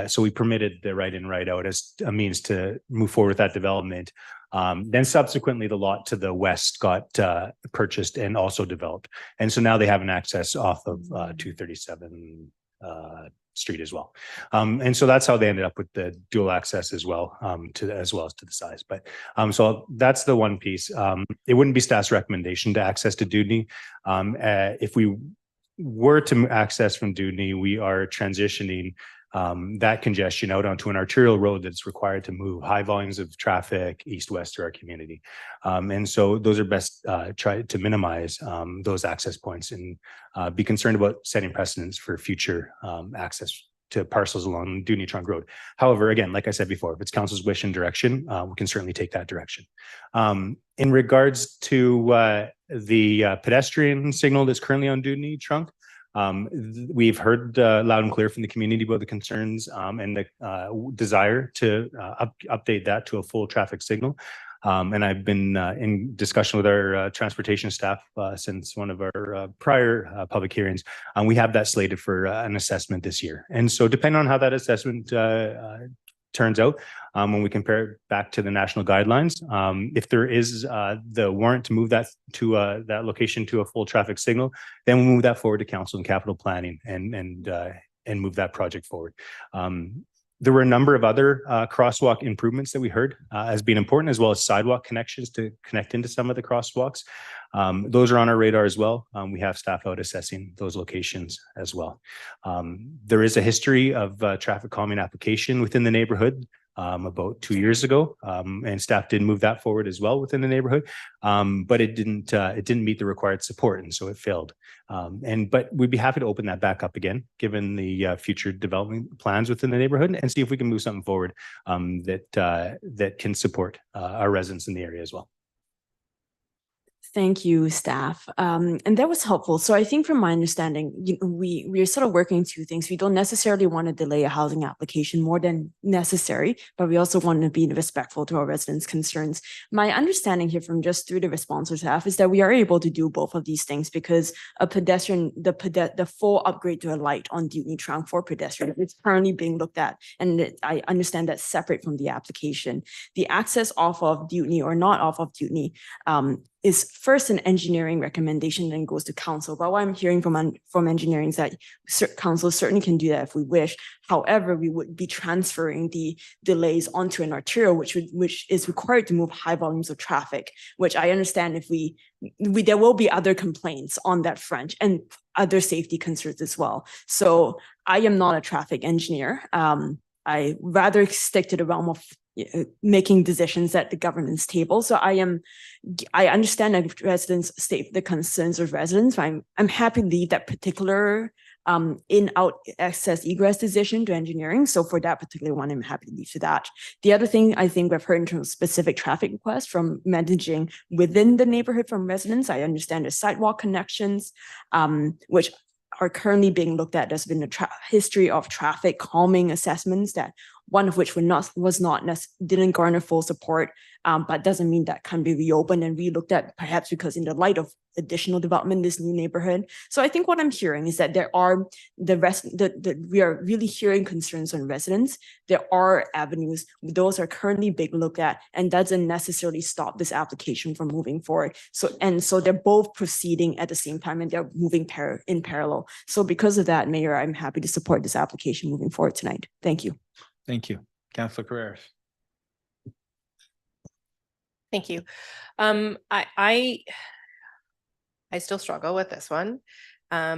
So we permitted the right in, right out as a means to move forward with that development. Then subsequently, the lot to the west got purchased and also developed. And so now they have an access off of 237 street as well. And so that's how they ended up with the dual access as well, as well as to the size. But so that's the one piece. It wouldn't be staff's recommendation to access to Dewdney. If we were to access from Dewdney, we are transitioning that congestion out onto an arterial road that's required to move high volumes of traffic east-west to our community. And so those are best try to minimize those access points and be concerned about setting precedents for future access to parcels along Dewdney Trunk Road. However, again, like I said before, if it's council's wish and direction, we can certainly take that direction. In regards to the pedestrian signal that's currently on Dewdney Trunk, we've heard loud and clear from the community about the concerns and the desire to update that to a full traffic signal. And I've been in discussion with our transportation staff since one of our prior public hearings. We have that slated for an assessment this year. And so depending on how that assessment turns out when we compare it back to the national guidelines. If there is the warrant to move that to that location to a full traffic signal, then we'll move that forward to council and capital planning and move that project forward. There were a number of other crosswalk improvements that we heard as being important, as well as sidewalk connections to connect into some of the crosswalks. Those are on our radar as well. We have staff out assessing those locations as well. There is a history of traffic calming application within the neighborhood about 2 years ago, and staff did move that forward as well within the neighborhood, but it didn't meet the required support, and so it failed. But we'd be happy to open that back up again, given the future development plans within the neighborhood, and see if we can move something forward that can support our residents in the area as well. Thank you, staff. And that was helpful. So I think from my understanding, we're sort of working two things. We don't necessarily want to delay a housing application more than necessary, but we also want to be respectful to our residents' concerns. My understanding here from just through the response of staff is that we are able to do both of these things because the full upgrade to a light on Dewdney Trunk for pedestrian is currently being looked at. And I understand that's separate from the application. The access off of Dewdney or not off of Dewdney is first an engineering recommendation, then goes to council. But what I'm hearing from engineering is that council certainly can do that if we wish. However, we would be transferring the delays onto an arterial, which is required to move high volumes of traffic, which I understand if there will be other complaints on that front and other safety concerns as well. So I am not a traffic engineer. I rather stick to the realm of making decisions at the governance table. So I understand that residents state the concerns of residents. I'm happy to leave that particular in-out access egress decision to engineering. So for that particular one, I'm happy to leave to that. The other thing I think we've heard in terms of specific traffic requests from managing within the neighborhood from residents, I understand the sidewalk connections, which are currently being looked at. There's been a history of traffic calming assessments that one of which didn't garner full support, but doesn't mean that can be reopened and re-looked at, perhaps because in the light of additional development in this new neighborhood. So I think what I'm hearing is that we are really hearing concerns on residents. There are avenues, those are currently being looked at, and doesn't necessarily stop this application from moving forward. So they're both proceeding at the same time and they're moving in parallel. So because of that, Mayor, I'm happy to support this application moving forward tonight. Thank you. Thank you. Councillor Carreras. Thank you. I still struggle with this one. I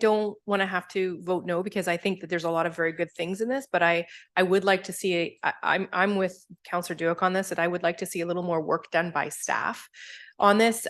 don't want to have to vote no because I think that there's a lot of very good things in this, but I would like to see I'm with Councillor Duick on this, that I would like to see a little more work done by staff on this.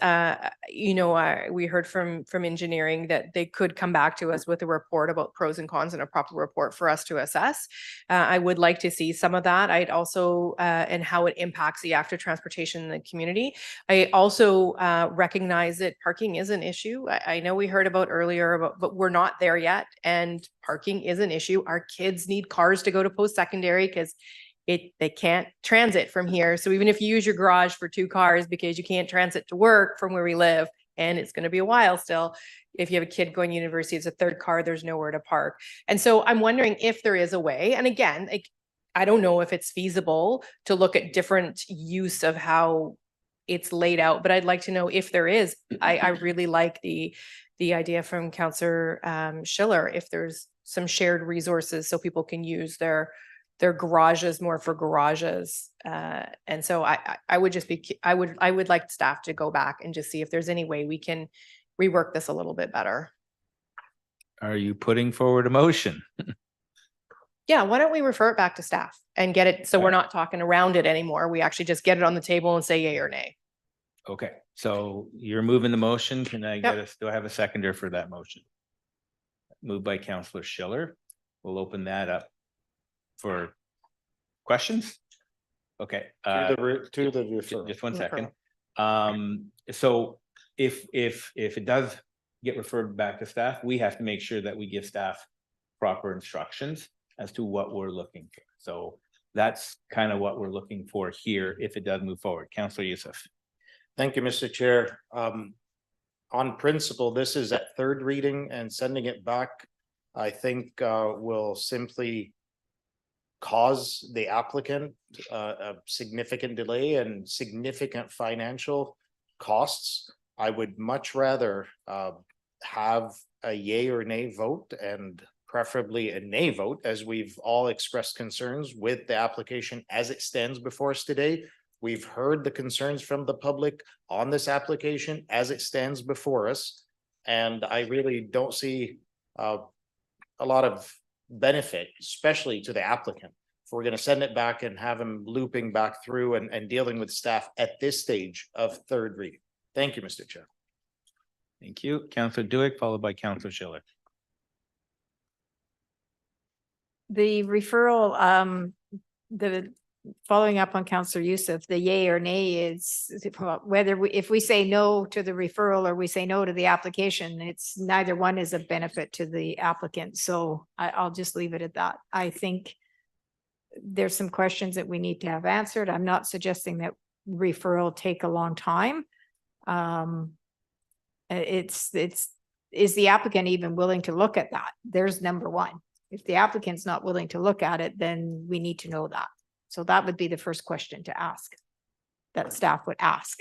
We heard from engineering that they could come back to us with a report about pros and cons and a proper report for us to assess. I would like to see some of that. I'd also, and how it impacts the active transportation in the community. I also recognize that parking is an issue. I know we heard about earlier, but we're not there yet. And parking is an issue. Our kids need cars to go to post-secondary because they can't transit from here. So even if you use your garage for 2 cars because you can't transit to work from where we live, and it's going to be a while still, if you have a kid going to university, it's a 3rd car, there's nowhere to park. And so I'm wondering if there is a way, and again, I don't know if it's feasible to look at different use of how it's laid out, but I'd like to know if there is. I really like the idea from Councillor Schiller, if there's some shared resources so people can use their garages more for garages. And so I would like staff to go back and just see if there's any way we can rework this a little bit better. Are you putting forward a motion? Yeah, why don't we refer it back to staff and get it, so we're not talking around it anymore. We actually just get it on the table and say yay or nay. Okay, so you're moving the motion. Can I do I have a seconder for that motion? Moved by Councillor Schiller. We'll open that up for questions. Okay. To the referral. Just one second. So if it does get referred back to staff, we have to make sure that we give staff proper instructions as to what we're looking for. So that's kind of what we're looking for here if it does move forward. Councillor Youssef. Thank you, Mr. Chair. On principle, this is at 3rd reading, and sending it back, I think will simply cause the applicant a significant delay and significant financial costs. I would much rather have a yay or nay vote, and preferably a nay vote, as we've all expressed concerns with the application as it stands before us today. We've heard the concerns from the public on this application as it stands before us. And I really don't see a lot of benefit, especially to the applicant, if we're going to send it back and have him looping back through and dealing with staff at this stage of third reading. Thank you, Mr. Chair. Thank you. Councillor Duick, followed by Councillor Schiller. The referral, the following up on Councillor Youssef, the yay or nay is whether if we say no to the referral or we say no to the application, it's neither one is a benefit to the applicant. So I'll just leave it at that. I think there's some questions that we need to have answered. I'm not suggesting that referral take a long time. Is the applicant even willing to look at that? There's number one. If the applicant's not willing to look at it, then we need to know that. So that would be the first question to ask, that staff would ask.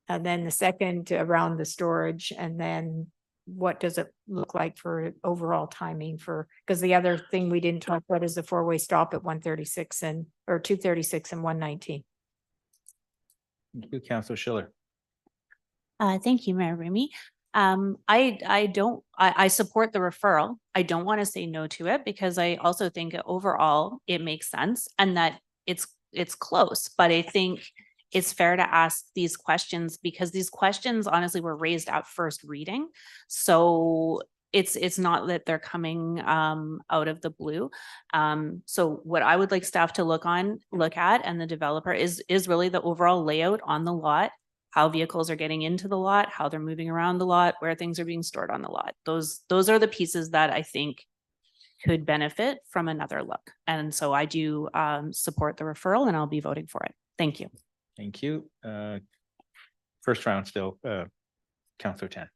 And then the second around the storage, and then what does it look like for overall timing for, because the other thing we didn't talk about is the four-way stop at 136 or 236 and 119. Thank you, Councillor Schiller. Thank you, Mayor Remy. I support the referral. I don't want to say no to it because I also think overall it makes sense and that it's close, but I think it's fair to ask these questions because these questions honestly were raised at first reading. So it's not that they're coming out of the blue. So what I would like staff to look at and the developer is really the overall layout on the lot, how vehicles are getting into the lot, how they're moving around the lot, where things are being stored on the lot. Those are the pieces that I think could benefit from another look. And so I do support the referral and I'll be voting for it. Thank you. Thank you. First round still, Councillor Tan.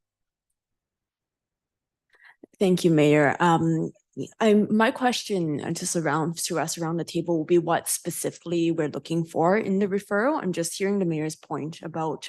Thank you, Mayor. My question just to us around the table will be what specifically we're looking for in the referral. I'm just hearing the mayor's point about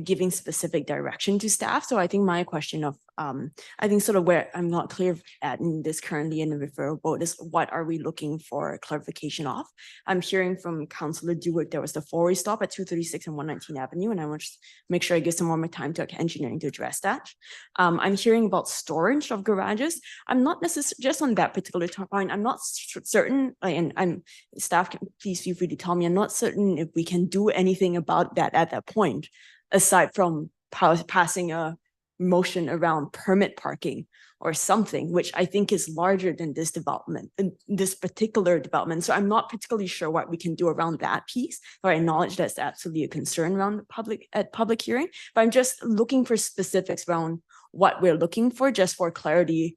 giving specific direction to staff. So I think my question of I think sort of where I'm not clear at in this currently in the referral vote is what are we looking for clarification of? I'm hearing from Councillor Duick there was the four-way stop at 236 and 119 Avenue, and I want to make sure I give some more time to engineering to address that. I'm hearing about storage of garages. I'm not necessarily just on that particular point. I'm not certain, and staff can please feel free to tell me. I'm not certain if we can do anything about that at that point, aside from passing a motion around permit parking or something, which I think is larger than this development, this particular development. So I'm not particularly sure what we can do around that piece, but I acknowledge that's absolutely a concern around the public hearing. But I'm just looking for specifics around what we're looking for, just for clarity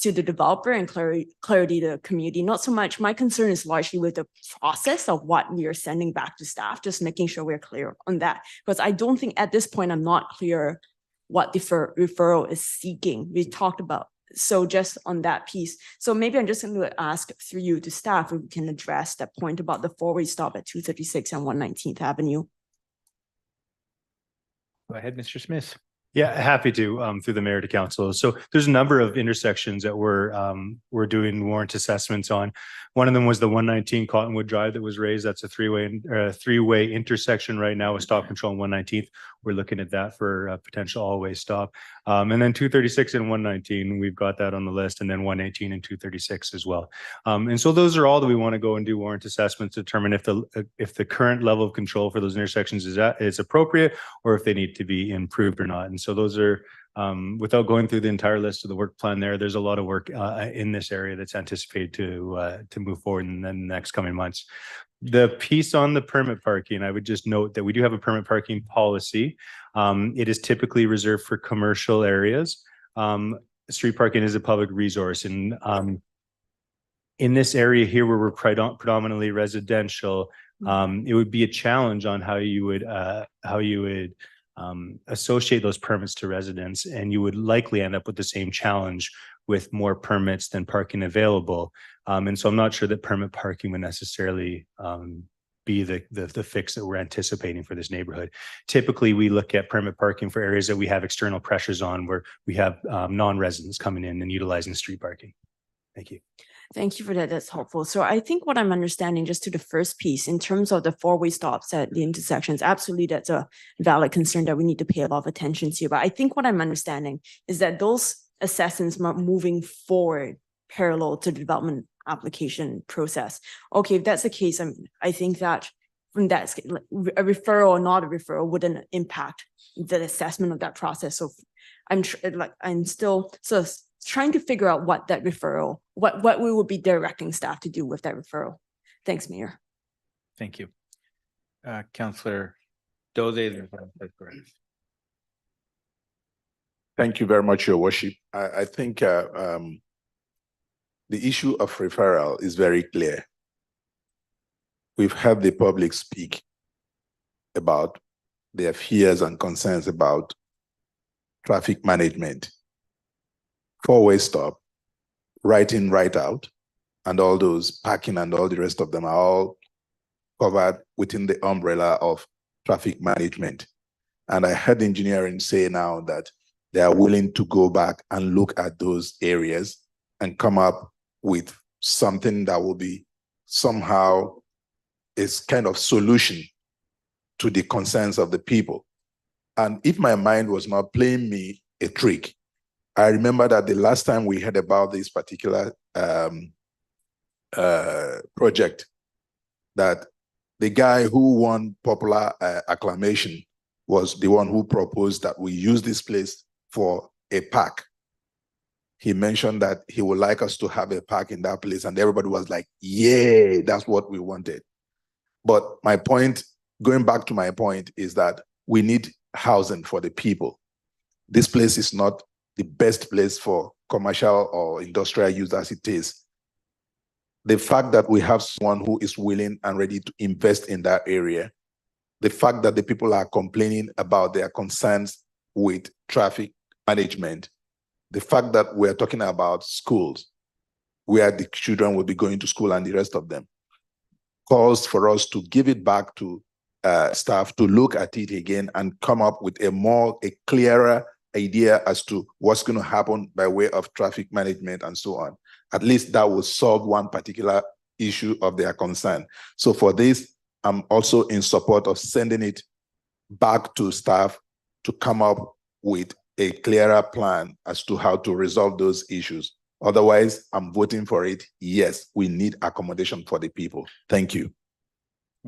to the developer and clarity to the community. Not so much, my concern is largely with the process of what we are sending back to staff, just making sure we're clear on that. Because I don't think at this point, I'm not clear what the referral is seeking. We talked about, so just on that piece. So maybe I'm just going to ask through you to staff if we can address that point about the four-way stop at 236 and 119th Avenue. Go ahead, Mr. Smith. Yeah, happy to, through the mayor to council. So there's a number of intersections that we're doing warrant assessments on. One of them was the 119 Cottonwood Drive that was raised. That's a three-way intersection right now with stop control on 119th. We're looking at that for a potential all-way stop. And then 236 and 119, we've got that on the list, and then 118 and 236 as well. And so those are all that we want to go and do warrant assessments to determine if the current level of control for those intersections is appropriate or if they need to be improved or not. And so those are, without going through the entire list of the work plan there's a lot of work in this area that's anticipated to move forward in the next coming months. The piece on the permit parking, I would just note that we do have a permit parking policy. It is typically reserved for commercial areas. Street parking is a public resource, and in this area here where we're predominantly residential, it would be a challenge on how you would associate those permits to residents, and you would likely end up with the same challenge with more permits than parking available. And so I'm not sure that permit parking would necessarily be the fix that we're anticipating for this neighborhood. Typically, we look at permit parking for areas that we have external pressures on, where we have non-residents coming in and utilizing street parking. Thank you. Thank you for that. That's helpful. So I think what I'm understanding, just to the first piece, in terms of the four-way stops at the intersections, absolutely, that's a valid concern that we need to pay a lot of attention to. But I think what I'm understanding is that those assessments are moving forward parallel to the development application process. Okay, if that's the case, I think that from that, a referral or not a referral wouldn't impact the assessment of that process. So I'm still trying to figure out what that referral, what we would be directing staff to do with that referral. Thanks, Mayor. Thank you. Councillor Doze. Thank you very much, Your Worship. I think the issue of referral is very clear. We've heard the public speak about their fears and concerns about traffic management, four-way stop, right in, right out, and all those parking and all the rest of them are all covered within the umbrella of traffic management. And I heard engineering say now that they are willing to go back and look at those areas and come up with something that will be somehow is kind of solution to the concerns of the people. And if my mind was not playing me a trick, I remember that the last time we heard about this particular project, that the guy who won popular acclamation was the one who proposed that we use this place for a park. He mentioned that he would like us to have a park in that place, and everybody was like, yeah, that's what we wanted. But my point, going back to my point, is that we need housing for the people. This place is not the best place for commercial or industrial use as it is. The fact that we have someone who is willing and ready to invest in that area, the fact that the people are complaining about their concerns with traffic management, the fact that we're talking about schools, where the children will be going to school and the rest of them, calls for us to give it back to staff to look at it again and come up with a clearer idea as to what's going to happen by way of traffic management and so on. At least that will solve one particular issue of their concern. So for this, I'm also in support of sending it back to staff to come up with a clearer plan as to how to resolve those issues. Otherwise, I'm voting for it. Yes, we need accommodation for the people. Thank you.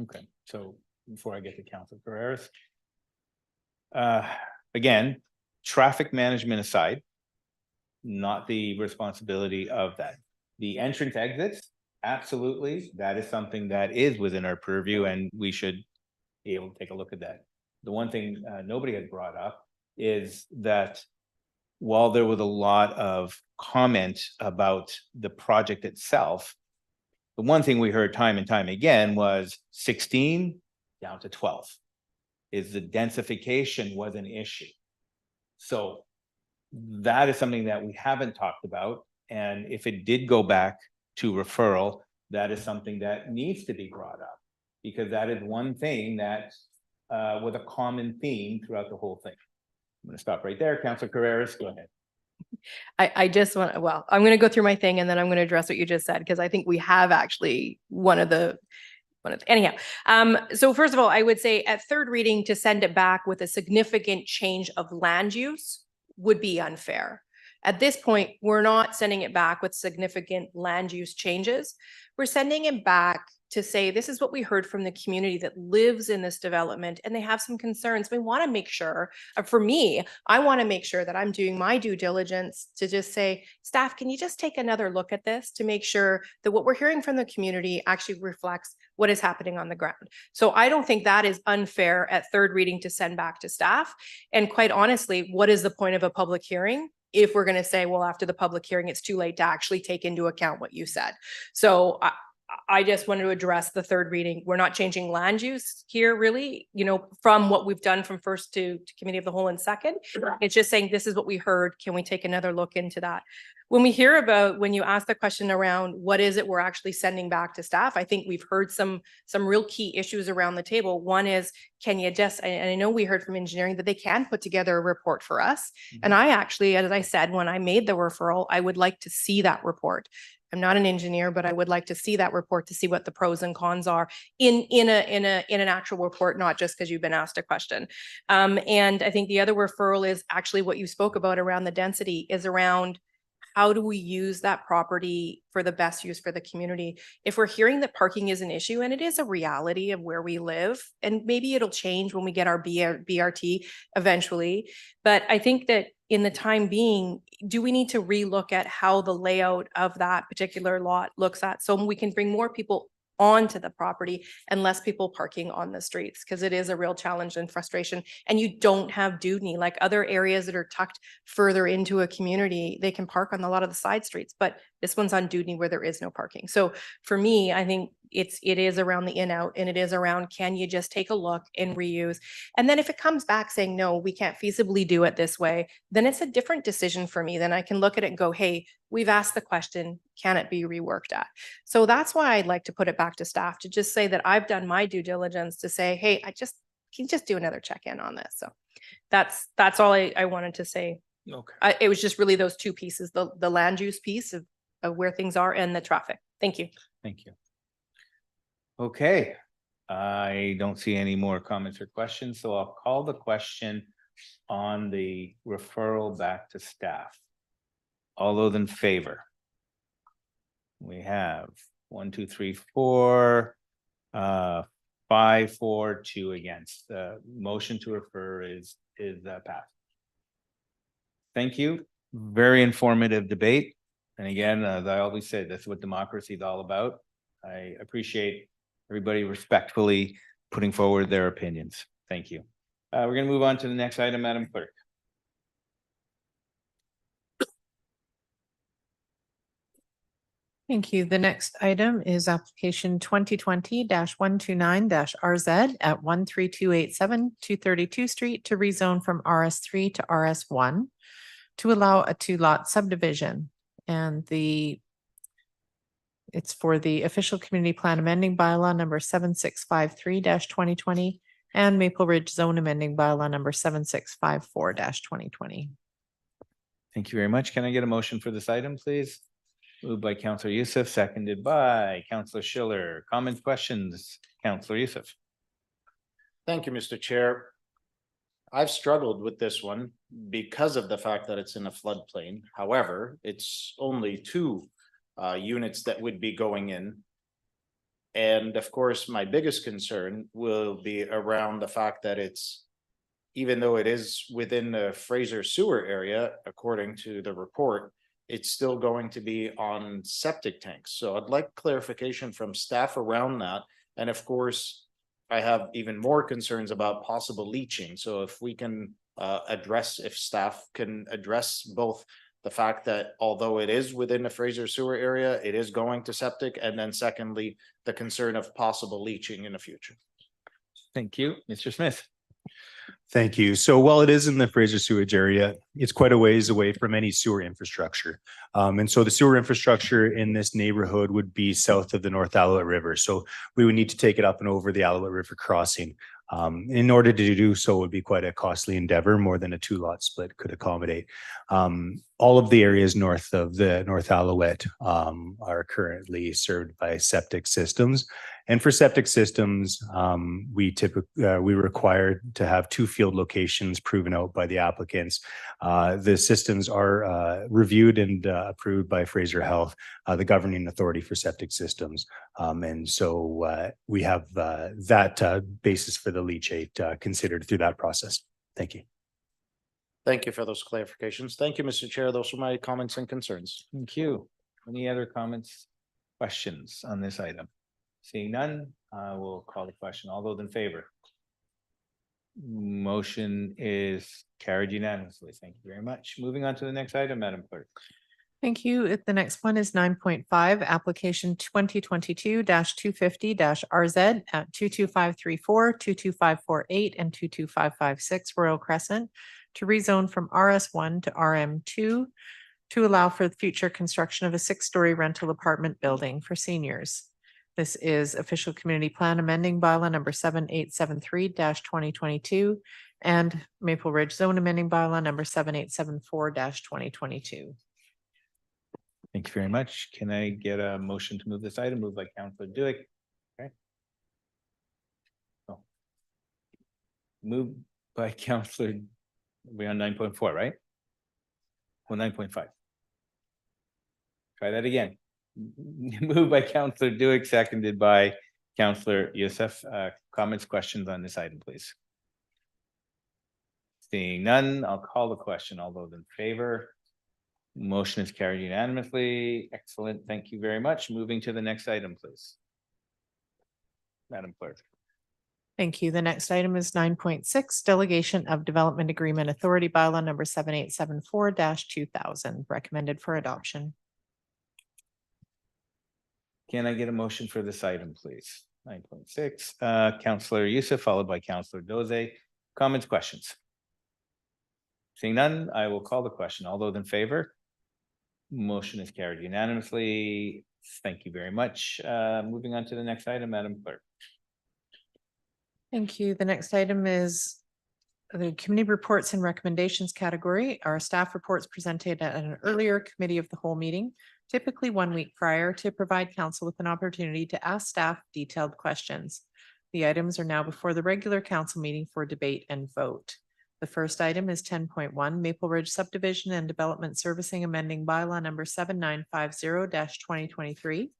Okay, so before I get to Councilor Carreras, again, traffic management aside, not the responsibility of that. The entrance exits, absolutely, that is something that is within our purview, and we should be able to take a look at that. The one thing nobody has brought up is that while there was a lot of comment about the project itself, the one thing we heard time and time again was 16 down to 12 is the densification was an issue. So that is something that we haven't talked about. And if it did go back to referral, that is something that needs to be brought up, because that is one thing that was a common theme throughout the whole thing. I'm going to stop right there. Councilor Carreras, go ahead. I just want, well, I'm going to go through my thing and then I'm going to address what you just said, because I think we have actually anyhow. So first of all, I would say at third reading to send it back with a significant change of land use would be unfair. At this point, we're not sending it back with significant land use changes. We're sending it back to say, this is what we heard from the community that lives in this development, and they have some concerns. We want to make sure, for me, I want to make sure that I'm doing my due diligence to just say, staff, can you just take another look at this to make sure that what we're hearing from the community actually reflects what is happening on the ground. So I don't think that is unfair at third reading to send back to staff. And quite honestly, what is the point of a public hearing if we're going to say, well, after the public hearing, it's too late to actually take into account what you said? So I just wanted to address the third reading. We're not changing land use here really, from what we've done from first to committee of the whole and second. It's just saying this is what we heard. Can we take another look into that? When you ask the question around what is it we're actually sending back to staff, I think we've heard some real key issues around the table. One is, can you just, and I know we heard from engineering that they can put together a report for us. And I actually, as I said, when I made the referral, I would like to see that report. I'm not an engineer, but I would like to see that report to see what the pros and cons are in an actual report, not just because you've been asked a question. And I think the other referral is actually what you spoke about around the density is around how do we use that property for the best use for the community? If we're hearing that parking is an issue, and it is a reality of where we live, and maybe it'll change when we get our BRT eventually. But I think that in the time being, do we need to relook at how the layout of that particular lot looks at so we can bring more people onto the property and less people parking on the streets, because it is a real challenge and frustration. And you don't have Dewdney, like other areas that are tucked further into a community, they can park on a lot of the side streets, but this one's on Dewdney where there is no parking. So for me, I think it is around the in out, and it is around, can you just take a look and reuse? And then if it comes back saying, no, we can't feasibly do it this way, then it's a different decision for me. Then I can look at it and go, hey, we've asked the question, can it be reworked at? So that's why I'd like to put it back to staff to just say that I've done my due diligence to say, hey, can you just do another check-in on this? So that's all I wanted to say. Okay. It was just really those two pieces, the land use piece of where things are and the traffic. Thank you. Thank you. Okay, I don't see any more comments or questions, so I'll call the question on the referral back to staff. All those in favor? We have 1, 2, 3, 4, 5, 4, 2 against. The motion to refer is passed. Thank you. Very informative debate. And again, as I always say, that's what democracy is all about. I appreciate everybody respectfully putting forward their opinions. Thank you. We're going to move on to the next item, Madam Clerk. Thank you. The next item is application 2020-129-RZ at 13287 232 Street to rezone from RS3 to RS1 to allow a 2-lot subdivision. And it's for the official community plan amending bylaw number 7653-2020 and Maple Ridge zone amending bylaw number 7654-2020. Thank you very much. Can I get a motion for this item, please? Moved by Councillor Youssef, seconded by Councillor Schiller. Comments, questions? Councillor Youssef. Thank you, Mr. Chair. I've struggled with this one because of the fact that it's in a floodplain. However, it's only 2 units that would be going in. And of course, my biggest concern will be around the fact that even though it is within the Fraser sewer area, according to the report, it's still going to be on septic tanks. So I'd like clarification from staff around that. And of course, I have even more concerns about possible leaching. So if we can if staff can address both the fact that although it is within the Fraser sewer area, it is going to septic, and then secondly, the concern of possible leaching in the future. Thank you. Mr. Smith. Thank you. So while it is in the Fraser sewage area, it's quite a ways away from any sewer infrastructure. And so the sewer infrastructure in this neighborhood would be south of the North Alouette River. So we would need to take it up and over the Alouette River crossing. In order to do so would be quite a costly endeavor, more than a 2-lot split could accommodate. All of the areas north of the North Alouette are currently served by septic systems. And for septic systems, we require to have 2 field locations proven out by the applicants. The systems are reviewed and approved by Fraser Health, the governing authority for septic systems. And so we have that basis for the leachate considered through that process. Thank you. Thank you for those clarifications. Thank you, Mr. Chair. Those were my comments and concerns. Thank you. Any other comments, questions on this item? Seeing none, we'll call the question. All those in favor? Motion is carried unanimously. Thank you very much. Moving on to the next item, Madam Clerk. Thank you. The next one is 9.5, application 2022-250 RZ at 22534, 22548, and 22556 Royal Crescent to rezone from RS1 to RM2 to allow for the future construction of a 6-story rental apartment building for seniors. This is official community plan amending bylaw number 7873-2022 and Maple Ridge zone amending bylaw number 7874-2022. Thank you very much. Can I get a motion to move this item? Moved by Councillor Duick. Okay. Oh. Moved by Councillor, we're on 9.4, right? Well, 9.5. Try that again. Moved by Councillor Duick, seconded by Councillor Youssef. Comments, questions on this item, please? Seeing none, I'll call the question. All those in favor? Motion is carried unanimously. Excellent. Thank you very much. Moving to the next item, please. Madam Clerk. Thank you. The next item is 9.6, delegation of development agreement authority bylaw number 7874-2000, recommended for adoption. Can I get a motion for this item, please? 9.6, Councillor Youssef, followed by Councillor Doze. Comments, questions? Seeing none, I will call the question. All those in favor? Motion is carried unanimously. Thank you very much. Moving on to the next item, Madam Clerk. Thank you. The next item is the committee reports and recommendations category. Our staff reports presented at an earlier committee of the whole meeting, typically 1 week prior, to provide council with an opportunity to ask staff detailed questions. The items are now before the regular council meeting for debate and vote. The first item is 10.1, Maple Ridge Subdivision and Development Servicing amending bylaw number 7950-2023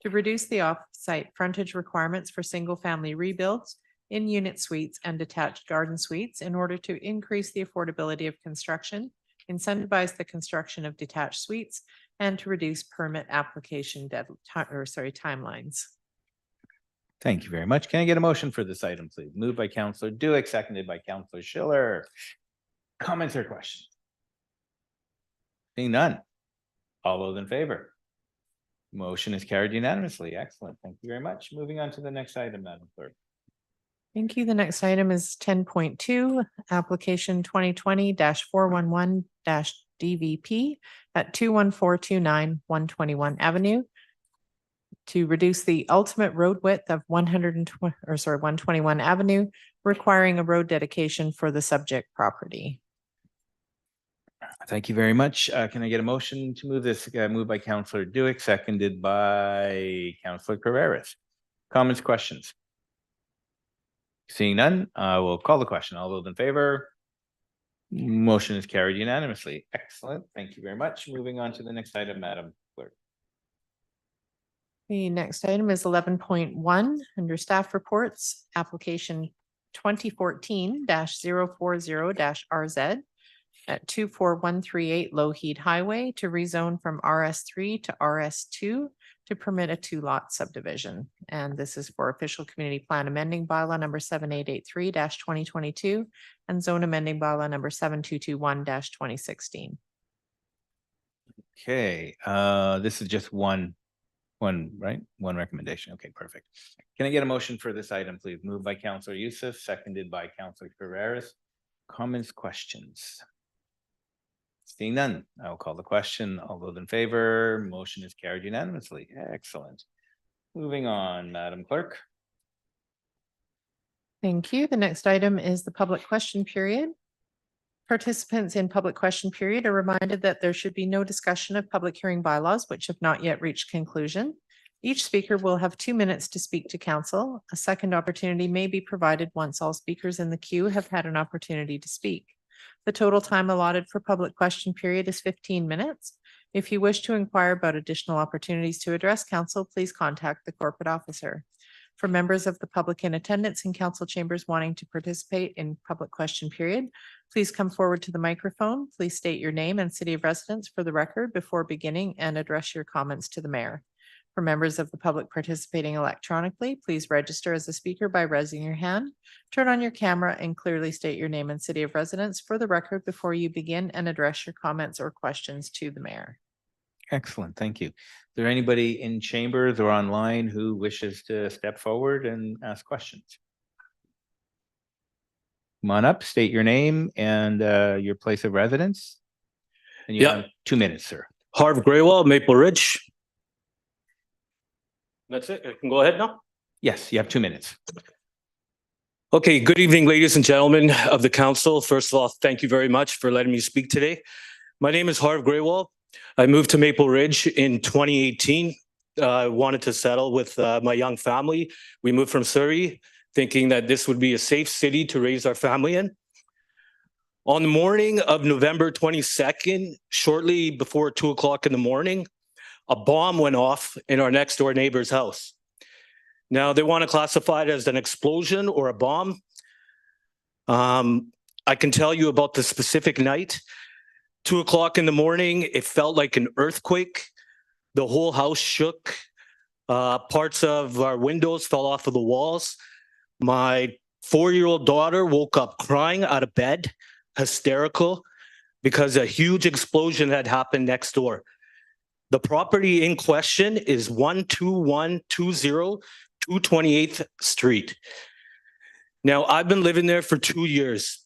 to reduce the off-site frontage requirements for single-family rebuilds in unit suites and detached garden suites in order to increase the affordability of construction, incentivize the construction of detached suites, and to reduce permit application timelines. Thank you very much. Can I get a motion for this item, please? Moved by Councillor Duick, seconded by Councillor Schiller. Comments or questions? Seeing none. All those in favor? Motion is carried unanimously. Excellent. Thank you very much. Moving on to the next item, Madam Clerk. Thank you. The next item is 10.2, application 2020-411-DVP at 21429 121 Avenue to reduce the ultimate road width of 121 Avenue, requiring a road dedication for the subject property. Thank you very much. Can I get a motion to move this? Moved by Councillor Duick, seconded by Councillor Carreras. Comments, questions? Seeing none, I will call the question. All those in favor? Motion is carried unanimously. Excellent. Thank you very much. Moving on to the next item, Madam Clerk. The next item is 11.1 under staff reports, application 2014-040-RZ at 24138 Lougheed Highway to rezone from RS3 to RS2 to permit a 2-lot subdivision. And this is for official community plan amending bylaw number 7883-2022 and zone amending bylaw number 7221-2016. Okay, this is just one, right? One recommendation. Okay, perfect. Can I get a motion for this item, please? Moved by Councillor Youssef, seconded by Councillor Carreras. Comments, questions? Seeing none, I will call the question. All those in favor, motion is carried unanimously. Excellent. Moving on, Madam Clerk. Thank you. The next item is the public question period. Participants in public question period are reminded that there should be no discussion of public hearing bylaws which have not yet reached conclusion. Each speaker will have 2 minutes to speak to council. A second opportunity may be provided once all speakers in the queue have had an opportunity to speak. The total time allotted for public question period is 15 minutes. If you wish to inquire about additional opportunities to address council, please contact the corporate officer. For members of the public in attendance in council chambers wanting to participate in public question period, please come forward to the microphone. Please state your name and city of residence for the record before beginning and address your comments to the mayor. For members of the public participating electronically, please register as a speaker by raising your hand. Turn on your camera and clearly state your name and city of residence for the record before you begin and address your comments or questions to the mayor. Excellent, thank you. Is there anybody in chambers or online who wishes to step forward and ask questions? Come on up, state your name and your place of residence. And you Yeah. have 2 minutes, sir. Harv Graywall, Maple Ridge. That's it. I can go ahead now. Yes, you have 2 minutes. Okay, good evening, ladies and gentlemen of the council. First of all, thank you very much for letting me speak today. My name is Harv Graywall. I moved to Maple Ridge in 2018. I wanted to settle with my young family. We moved from Surrey, thinking that this would be a safe city to raise our family in. On the morning of November 22nd, shortly before 2 o'clock in the morning, a bomb went off in our next door neighbor's house. Now, they want to classify it as an explosion or a bomb. I can tell you about the specific night. 2 o'clock in the morning, it felt like an earthquake. The whole house shook. Parts of our windows fell off of the walls. My 4-year-old daughter woke up crying out of bed, hysterical, because a huge explosion had happened next door. The property in question is 12120 228th Street. Now, I've been living there for 2 years.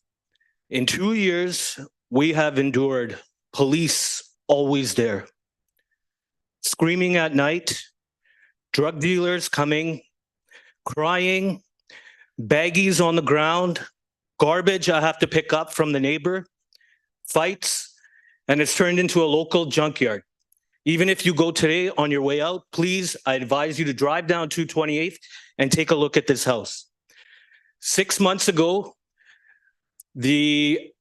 In 2 years, we have endured police always there, screaming at night, drug dealers coming, crying, baggies on the ground, garbage I have to pick up from the neighbor, fights, and it's turned into a local junkyard. Even if you go today on your way out, please, I advise you to drive down 228th and take a look at this house. 6 months ago, the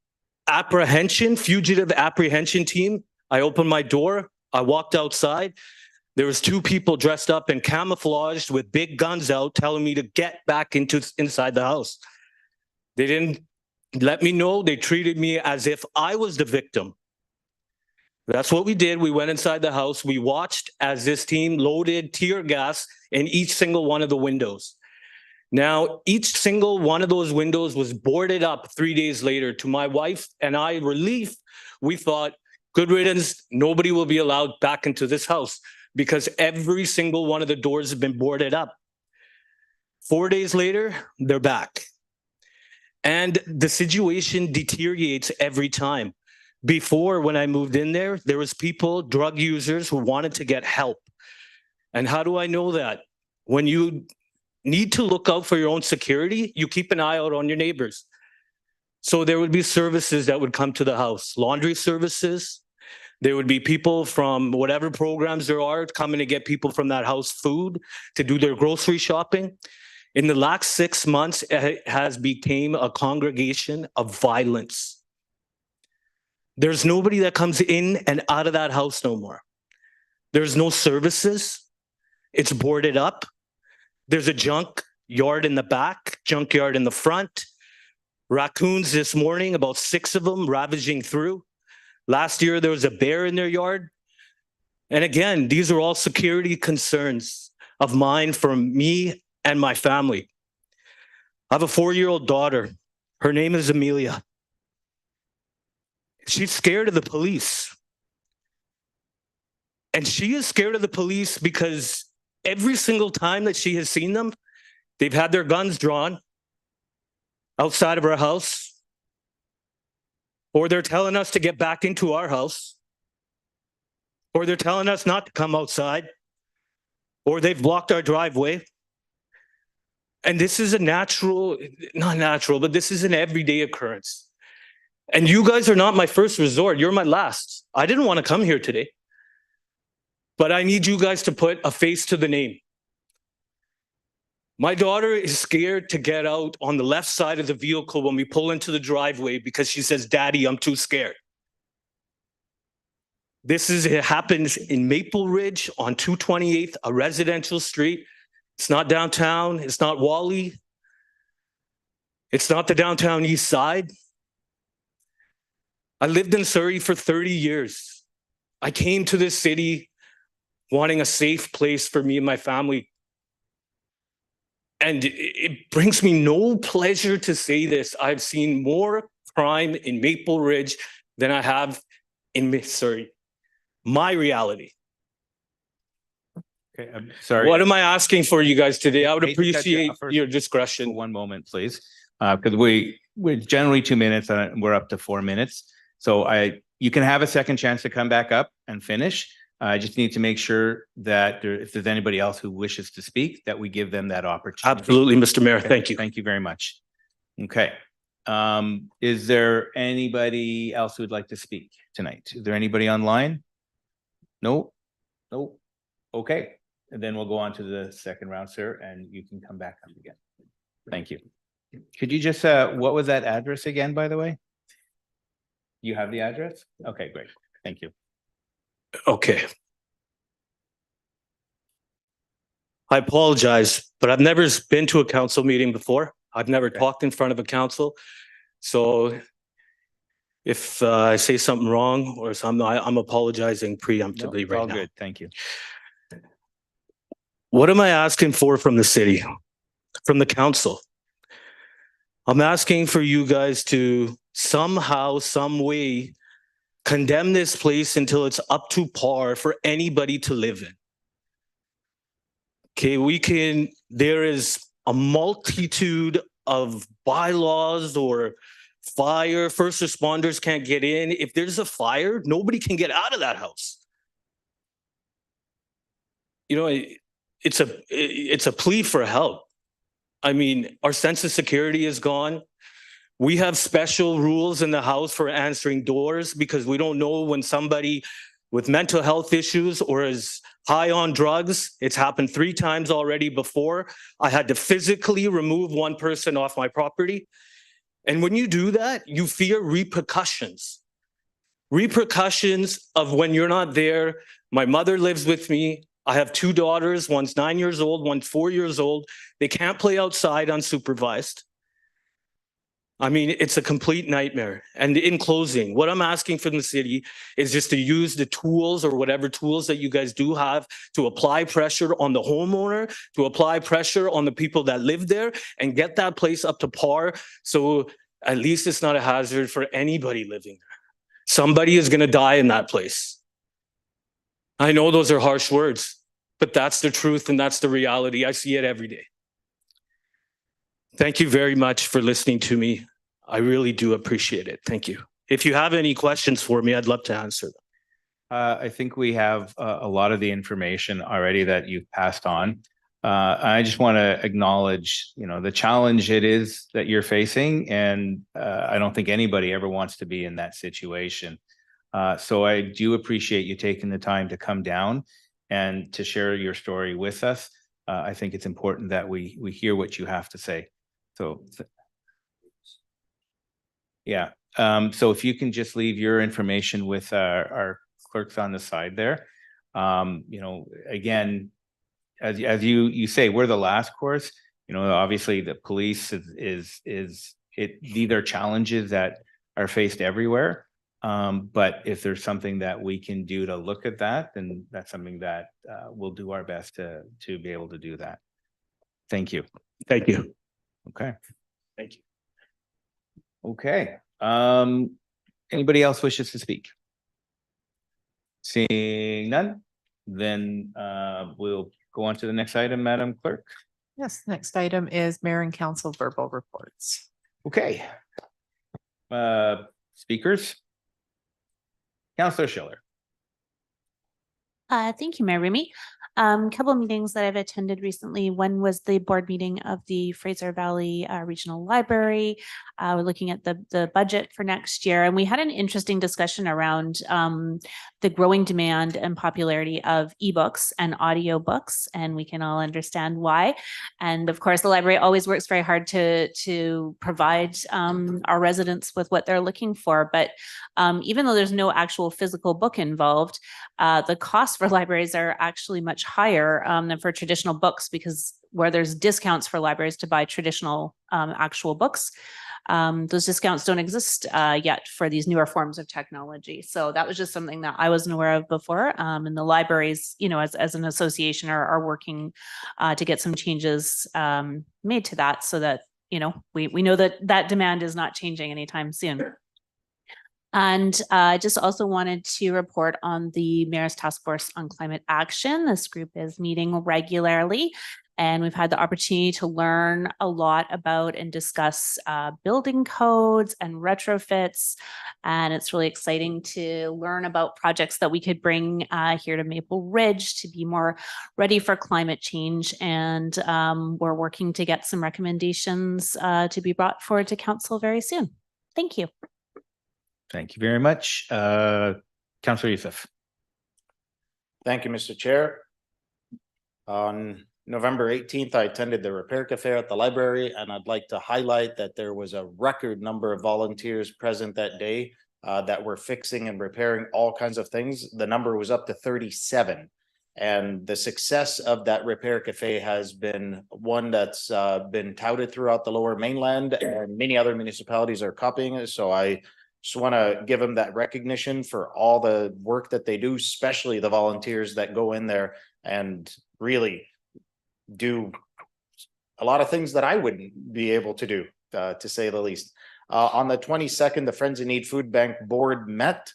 fugitive apprehension team, I opened my door, I walked outside. There was 2 people dressed up and camouflaged with big guns out telling me to get back inside the house. They didn't let me know. They treated me as if I was the victim. That's what we did. We went inside the house. We watched as this team loaded tear gas in each single one of the windows. Now, each single one of those windows was boarded up 3 days later. To my wife and I, relief, we thought, good riddance, nobody will be allowed back into this house because every single one of the doors have been boarded up. 4 days later, they're back. And the situation deteriorates every time. Before, when I moved in there was people, drug users who wanted to get help. And how do I know that? When you need to look out for your own security, you keep an eye out on your neighbors. So there would be services that would come to the house, laundry services. There would be people from whatever programs there are coming to get people from that house food to do their grocery shopping. In the last 6 months, it has become a congregation of violence. There's nobody that comes in and out of that house no more. There's no services. It's boarded up. There's a junkyard in the back, junkyard in the front. Raccoons this morning, about 6 of them ravaging through. Last year, there was a bear in their yard. And again, these are all security concerns of mine for me and my family. I have a 4-year-old daughter. Her name is Amelia. She's scared of the police. And she is scared of the police because every single time that she has seen them, they've had their guns drawn outside of her house, or they're telling us to get back into our house, or they're telling us not to come outside, or they've blocked our driveway. And this is not natural, but this is an everyday occurrence. And you guys are not my first resort. You're my last. I didn't want to come here today, but I need you guys to put a face to the name. My daughter is scared to get out on the left side of the vehicle when we pull into the driveway because she says, "Daddy, I'm too scared." It happens in Maple Ridge on 228th, a residential street. It's not downtown. It's not Wally. It's not the downtown east side. I lived in Surrey for 30 years. I came to this city wanting a safe place for me and my family. And it brings me no pleasure to say this. I've seen more crime in Maple Ridge than I have in Surrey. My reality. Okay, I'm sorry. What am I asking for you guys today? I would Hate to cut you appreciate off first. your For discretion. 1 moment, please. Because we're generally 2 minutes and we're up to 4 minutes. So you can have a second chance to come back up and finish. I just need to make sure that if there's anybody else who wishes to speak, that we give them that opportunity. Absolutely, Mr. Mayor. Okay, Thank you. Thank you very much. Okay. Is there anybody else who would like to speak tonight? Is there anybody online? No? No? Okay. And then we'll go on to the second round, sir, and you can come back up again. Thank you. Could you just, what was that address again, by the way? You have the address? Okay, great. Thank you. Okay. I apologize, but I've never been to a council meeting before. I've never talked in front of a council. So if I say something wrong or something, I'm apologizing No, preemptively it's right all now. good. Thank you. What am I asking for from the city, from the council? I'm asking for you guys to somehow, some way condemn this place until it's up to par for anybody to live in. Okay, there is a multitude of bylaws or fire, first responders can't get in. If there's a fire, nobody can get out of that house. You know, it's a plea for help. I mean, our sense of security is gone. We have special rules in the house for answering doors because we don't know when somebody with mental health issues or is high on drugs. It's happened 3 times already before. I had to physically remove one person off my property. And when you do that, you fear repercussions. Repercussions of when you're not there. My mother lives with me. I have 2 daughters. One's 9 years old, one's 4 years old. They can't play outside unsupervised. I mean, it's a complete nightmare. And in closing, what I'm asking from the city is just to use the tools or whatever tools that you guys do have to apply pressure on the homeowner, to apply pressure on the people that live there and get that place up to par. So at least it's not a hazard for anybody living there. Somebody is going to die in that place. I know those are harsh words, but that's the truth and that's the reality. I see it every day. Thank you very much for listening to me. I really do appreciate it. Thank you. If you have any questions for me, I'd love to answer them. I think we have a lot of the information already that you've passed on. I just want to acknowledge, the challenge it is that you're facing, and I don't think anybody ever wants to be in that situation. So I do appreciate you taking the time to come down and to share your story with us. I think it's important that we hear what you have to say. So, yeah. So if you can just leave your information with our clerks on the side there. Again, as you say, we're the last course. Obviously the police these are challenges that are faced everywhere. But if there's something that we can do to look at that, then that's something that we'll do our best to be able to do that. Thank you. Thank you. Okay. Thank you. Okay. Anybody else wishes to speak? Seeing none, then we'll go on to the next item, Madam Clerk. Yes, next item is mayor and council verbal reports. Okay. Speakers. Councillor Schiller. Thank you, Mayor Remy. Couple of meetings that I've attended recently. One was the board meeting of the Fraser Valley Regional Library. We're looking at the budget for next year, and we had an interesting discussion around the growing demand and popularity of ebooks and audiobooks, and we can all understand why. And of course, the library always works very hard to provide our residents with what they're looking for. But even though there's no actual physical book involved, the costs for libraries are actually much higher than for traditional books, because where there's discounts for libraries to buy traditional actual books, those discounts don't exist yet for these newer forms of technology. So that was just something that I wasn't aware of before. And the libraries, as an association are working to get some changes made to that, so that, we know that demand is not changing anytime soon. And I just also wanted to report on the Mayor's Task Force on Climate Action. This group is meeting regularly, and we've had the opportunity to learn a lot about and discuss building codes and retrofits. And it's really exciting to learn about projects that we could bring here to Maple Ridge to be more ready for climate change. And we're working to get some recommendations to be brought forward to council very soon. Thank you. Thank you very much. Councillor Youssef. Thank you, Mr. Chair. On November 18th, I attended the Repair Cafe at the library, and I'd like to highlight that there was a record number of volunteers present that day that were fixing and repairing all kinds of things. The number was up to 37. And the success of that Repair Cafe has been one that's been touted throughout the Lower Mainland, and many other municipalities are copying it. So I just want to give them that recognition for all the work that they do, especially the volunteers that go in there and really do a lot of things that I wouldn't be able to do, to say the least. On the 22nd, the Friends in Need Food Bank Board met,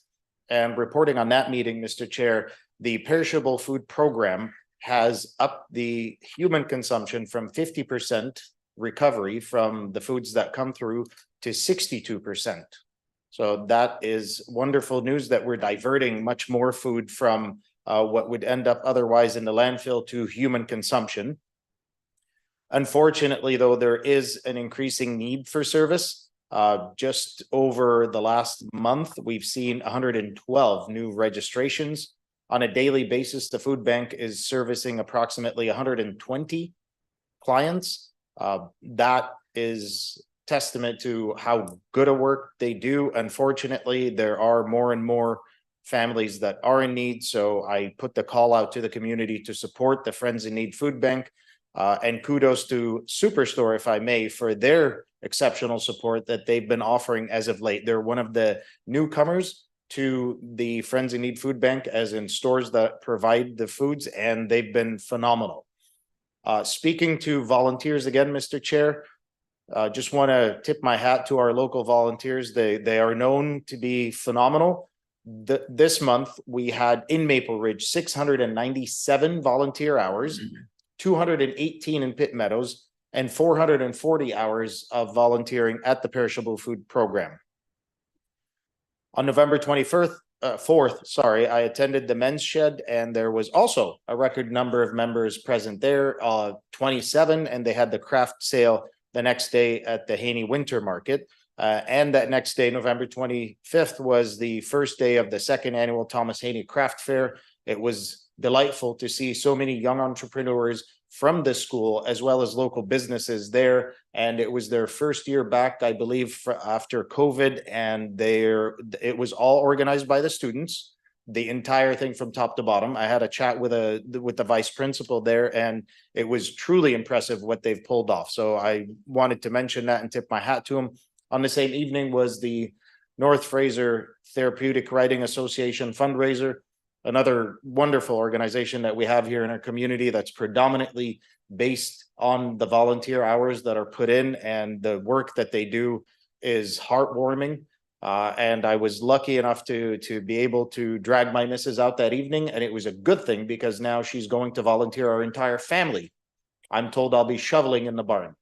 and reporting on that meeting, Mr. Chair, the perishable food program has upped the human consumption from 50% recovery from the foods that come through to 62%. So that is wonderful news that we're diverting much more food from what would end up otherwise in the landfill to human consumption. Unfortunately, though, there is an increasing need for service. Just over the last month, we've seen 112 new registrations. On a daily basis, the food bank is servicing approximately 120 clients. That is testament to how good a work they do. Unfortunately, there are more and more families that are in need. So I put the call out to the community to support the Friends in Need Food Bank. And kudos to Superstore, if I may, for their exceptional support that they've been offering as of late. They're one of the newcomers to the Friends in Need Food Bank, as in stores that provide the foods, and they've been phenomenal. Speaking to volunteers again, Mr. Chair, just want to tip my hat to our local volunteers. They are known to be phenomenal. This month, we had in Maple Ridge 697 volunteer hours, 218 in Pitt Meadows, and 440 hours of volunteering at the perishable food program. On November 4th, I attended the Men's Shed, and there was also a record number of members present there, 27, and they had the craft sale the next day at the Haney Winter Market. And that next day, November 25th, was the first day of the second annual Thomas Haney Craft Fair. It was delightful to see so many young entrepreneurs from the school as well as local businesses there. And it was their first year back, I believe, after COVID, and it was all organized by the students, the entire thing from top to bottom. I had a chat with the vice principal there, and it was truly impressive what they've pulled off. So I wanted to mention that and tip my hat to them. On the same evening was the North Fraser Therapeutic Riding Association fundraiser, another wonderful organization that we have here in our community that's predominantly based on the volunteer hours that are put in, and the work that they do is heartwarming. And I was lucky enough to be able to drag my missus out that evening, and it was a good thing because now she's going to volunteer our entire family. I'm told I'll be shoveling in the barn.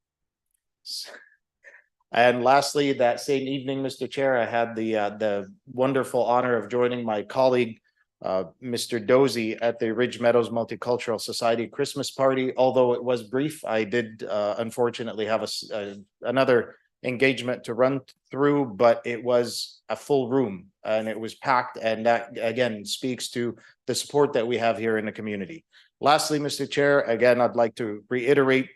And lastly, that same evening, Mr. Chair, I had the wonderful honor of joining my colleague, Mr. Dozy, at the Ridge Meadows Multicultural Society Christmas party. Although it was brief, I did unfortunately have another engagement to run through, but it was a full room and it was packed, and that again speaks to the support that we have here in the community. Lastly, Mr. Chair, again, I'd like to reiterate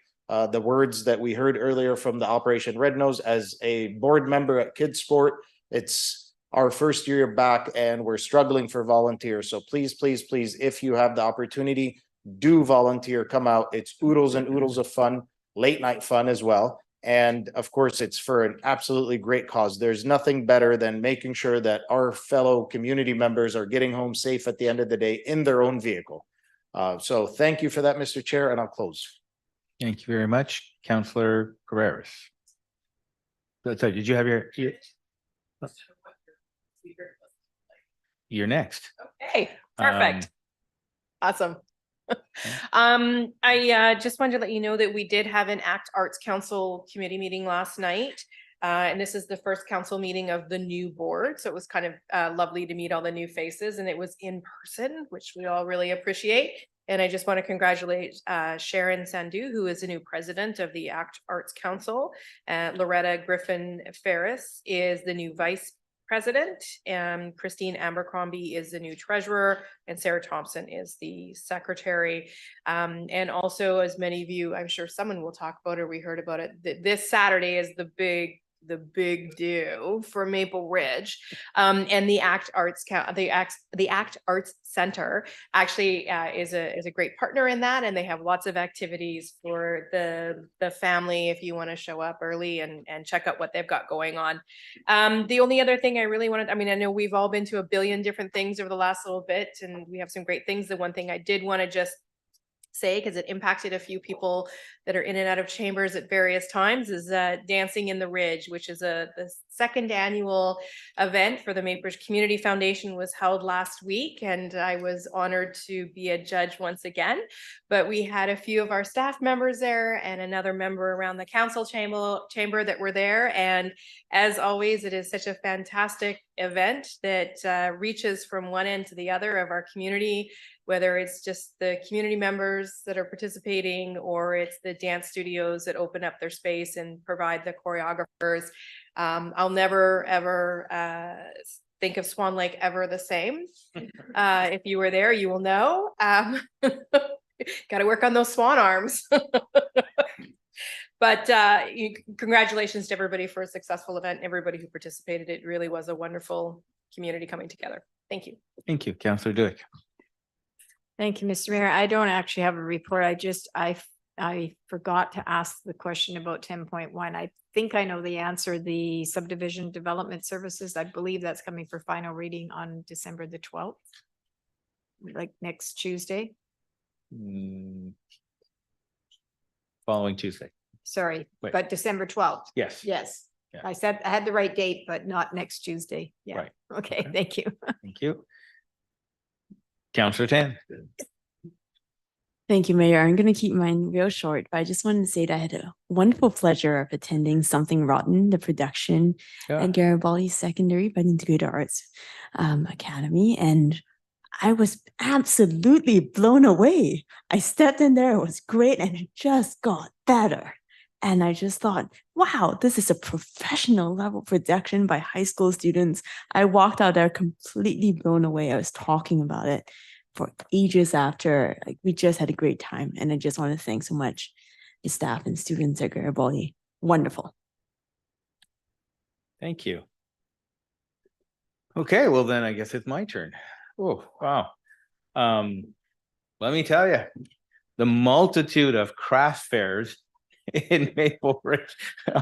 the words that we heard earlier from the Operation Red Nose. As a board member at Kidsport, it's our first year back and we're struggling for volunteers. So please, please, please, if you have the opportunity, do volunteer, come out. It's oodles and oodles of fun, late night fun as well. And of course, it's for an absolutely great cause. There's nothing better than making sure that our fellow community members are getting home safe at the end of the day in their own vehicle. So thank you for that, Mr. Chair, and I'll close. Thank you very much, Councillor Guerreros. Sorry, did you have your? You're next. Okay, perfect. Awesome. I just wanted to let you know that we did have an ACT Arts Council committee meeting last night. And this is the first council meeting of the new board. So it was kind of lovely to meet all the new faces, and it was in person, which we all really appreciate. And I just want to congratulate Sharon Sandhu, who is the new president of the ACT Arts Council. Loretta Griffin Ferris is the new vice president, and Christine Abercrombie is the new treasurer, and Sarah Thompson is the secretary. And also, as many of you, I'm sure someone will talk about it, or we heard about it, this Saturday is the big do for Maple Ridge. And the ACT Arts Center actually is a great partner in that, and they have lots of activities for the family if you want to show up early and check out what they've got going on. The only other thing I really wanted, I mean, I know we've all been to a billion different things over the last little bit, and we have some great things. The one thing I did want to just say, because it impacted a few people that are in and out of chambers at various times, is Dancing in the Ridge, which is the second annual event for the Maple Ridge Community Foundation, was held last week, and I was honored to be a judge once again. But we had a few of our staff members there and another member around the council chamber that were there. And as always, it is such a fantastic event that reaches from one end to the other of our community, whether it's just the community members that are participating, or it's the dance studios that open up their space and provide the choreographers. I'll never, ever think of Swan Lake ever the same. If you were there, you will know. Got to work on those swan arms. But congratulations to everybody for a successful event, everybody who participated. It really was a wonderful community coming together. Thank you. Thank you, Councillor Duick. Thank you, Mr. Mayor. I don't actually have a report. I forgot to ask the question about 10.1. I think I know the answer. The subdivision development services, I believe that's coming for final reading on December the 12th, like next Tuesday. Following Tuesday. Sorry, Wait. but December 12th. Yes. Yes. Yeah. I said I had the right date, but not next Tuesday. Yeah. Right. Okay, thank you. Thank you. Councillor Tan. Thank you, Mayor. I'm going to keep mine real short, but I just wanted to say that I had a wonderful pleasure of attending Something Rotten, the production at Garibaldi Secondary by the Integrated Arts Academy. And I was absolutely blown away. I stepped in there, it was great, and it just got better. And I just thought, wow, this is a professional level production by high school students. I walked out there completely blown away. I was talking about it for ages after. Like, we just had a great time. And I just want to thank so much the staff and students at Garibaldi. Wonderful. Thank you. Okay, well then I guess it's my turn. Oh, wow. Let me tell you, the multitude of craft fairs in Maple Ridge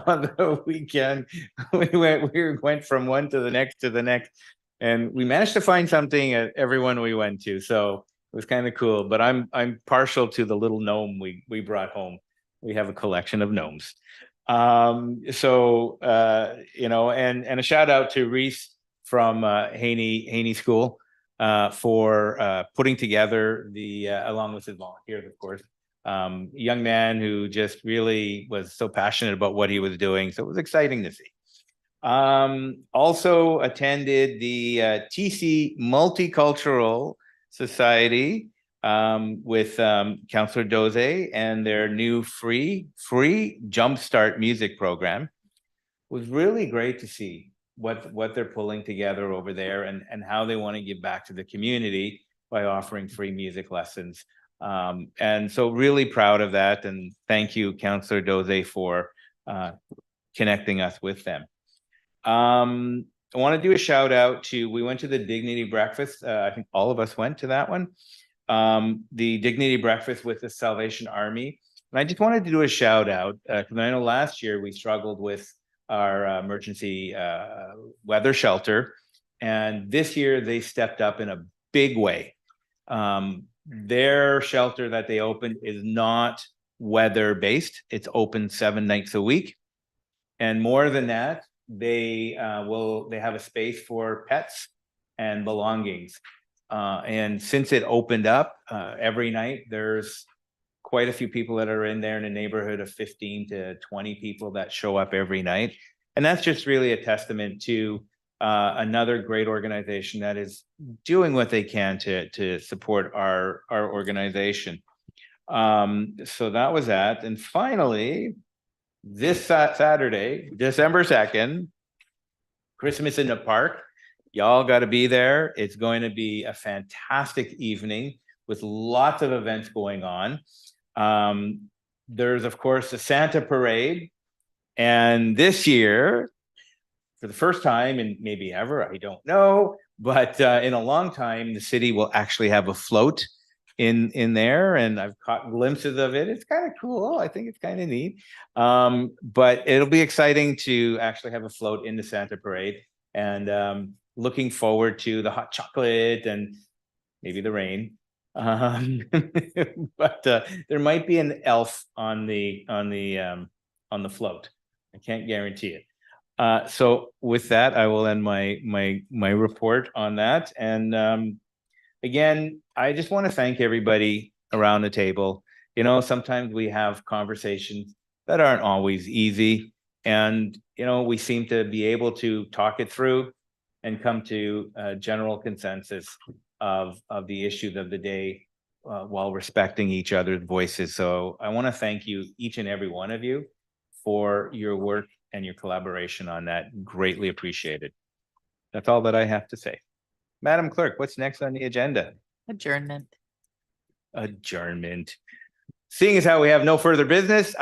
on the weekend. We went from one to the next, and we managed to find something at every one we went to. So it was kind of cool. But I'm partial to the little gnome we brought home. We have a collection of gnomes. You know, and a shout out to Reese from Haney School for putting together the along with his volunteers, of course. Young man who just really was so passionate about what he was doing. So it was exciting to see. Also attended the TC Multicultural Society with Councillor Doze and their new free Jumpstart music program. It was really great to see what they're pulling together over there and how they want to give back to the community by offering free music lessons. And so really proud of that. And thank you, Councillor Doze, for connecting us with them. I want to do a shout out to, we went to the Dignity Breakfast. I think all of us went to that one. The Dignity Breakfast with the Salvation Army. And I just wanted to do a shout out because I know last year we struggled with our emergency weather shelter. And this year they stepped up in a big way. Their shelter that they opened is not weather based. It's open 7 nights a week. And more than that, they have a space for pets and belongings. And since it opened up, every night, there's quite a few people that are in there, in a neighborhood of 15 to 20 people that show up every night. And that's just really a testament to another great organization that is doing what they can to support our organization. So that was that. And finally, this Saturday, December 2nd, Christmas in the Park. Y'all got to be there. It's going to be a fantastic evening with lots of events going on. There's, of course, the Santa Parade. And this year, for the first time, and maybe ever, I don't know, but in a long time, the city will actually have a float in there, and I've caught glimpses of it. It's kind of cool. I think it's kind of neat. But it'll be exciting to actually have a float in the Santa Parade, and looking forward to the hot chocolate and maybe the rain. But there might be an elf on the float. I can't guarantee it. So with that, I will end my report on that. And again, I just want to thank everybody around the table. You know, sometimes we have conversations that aren't always easy, and you know, we seem to be able to talk it through and come to a general consensus of the issues of the day, while respecting each other's voices. So I want to thank you, each and every one of you, for your work and your collaboration on that. Greatly appreciated. That's all that I have to say. Madam Clerk, what's next on the agenda? Adjournment. Adjournment. Seeing as how we have no further business,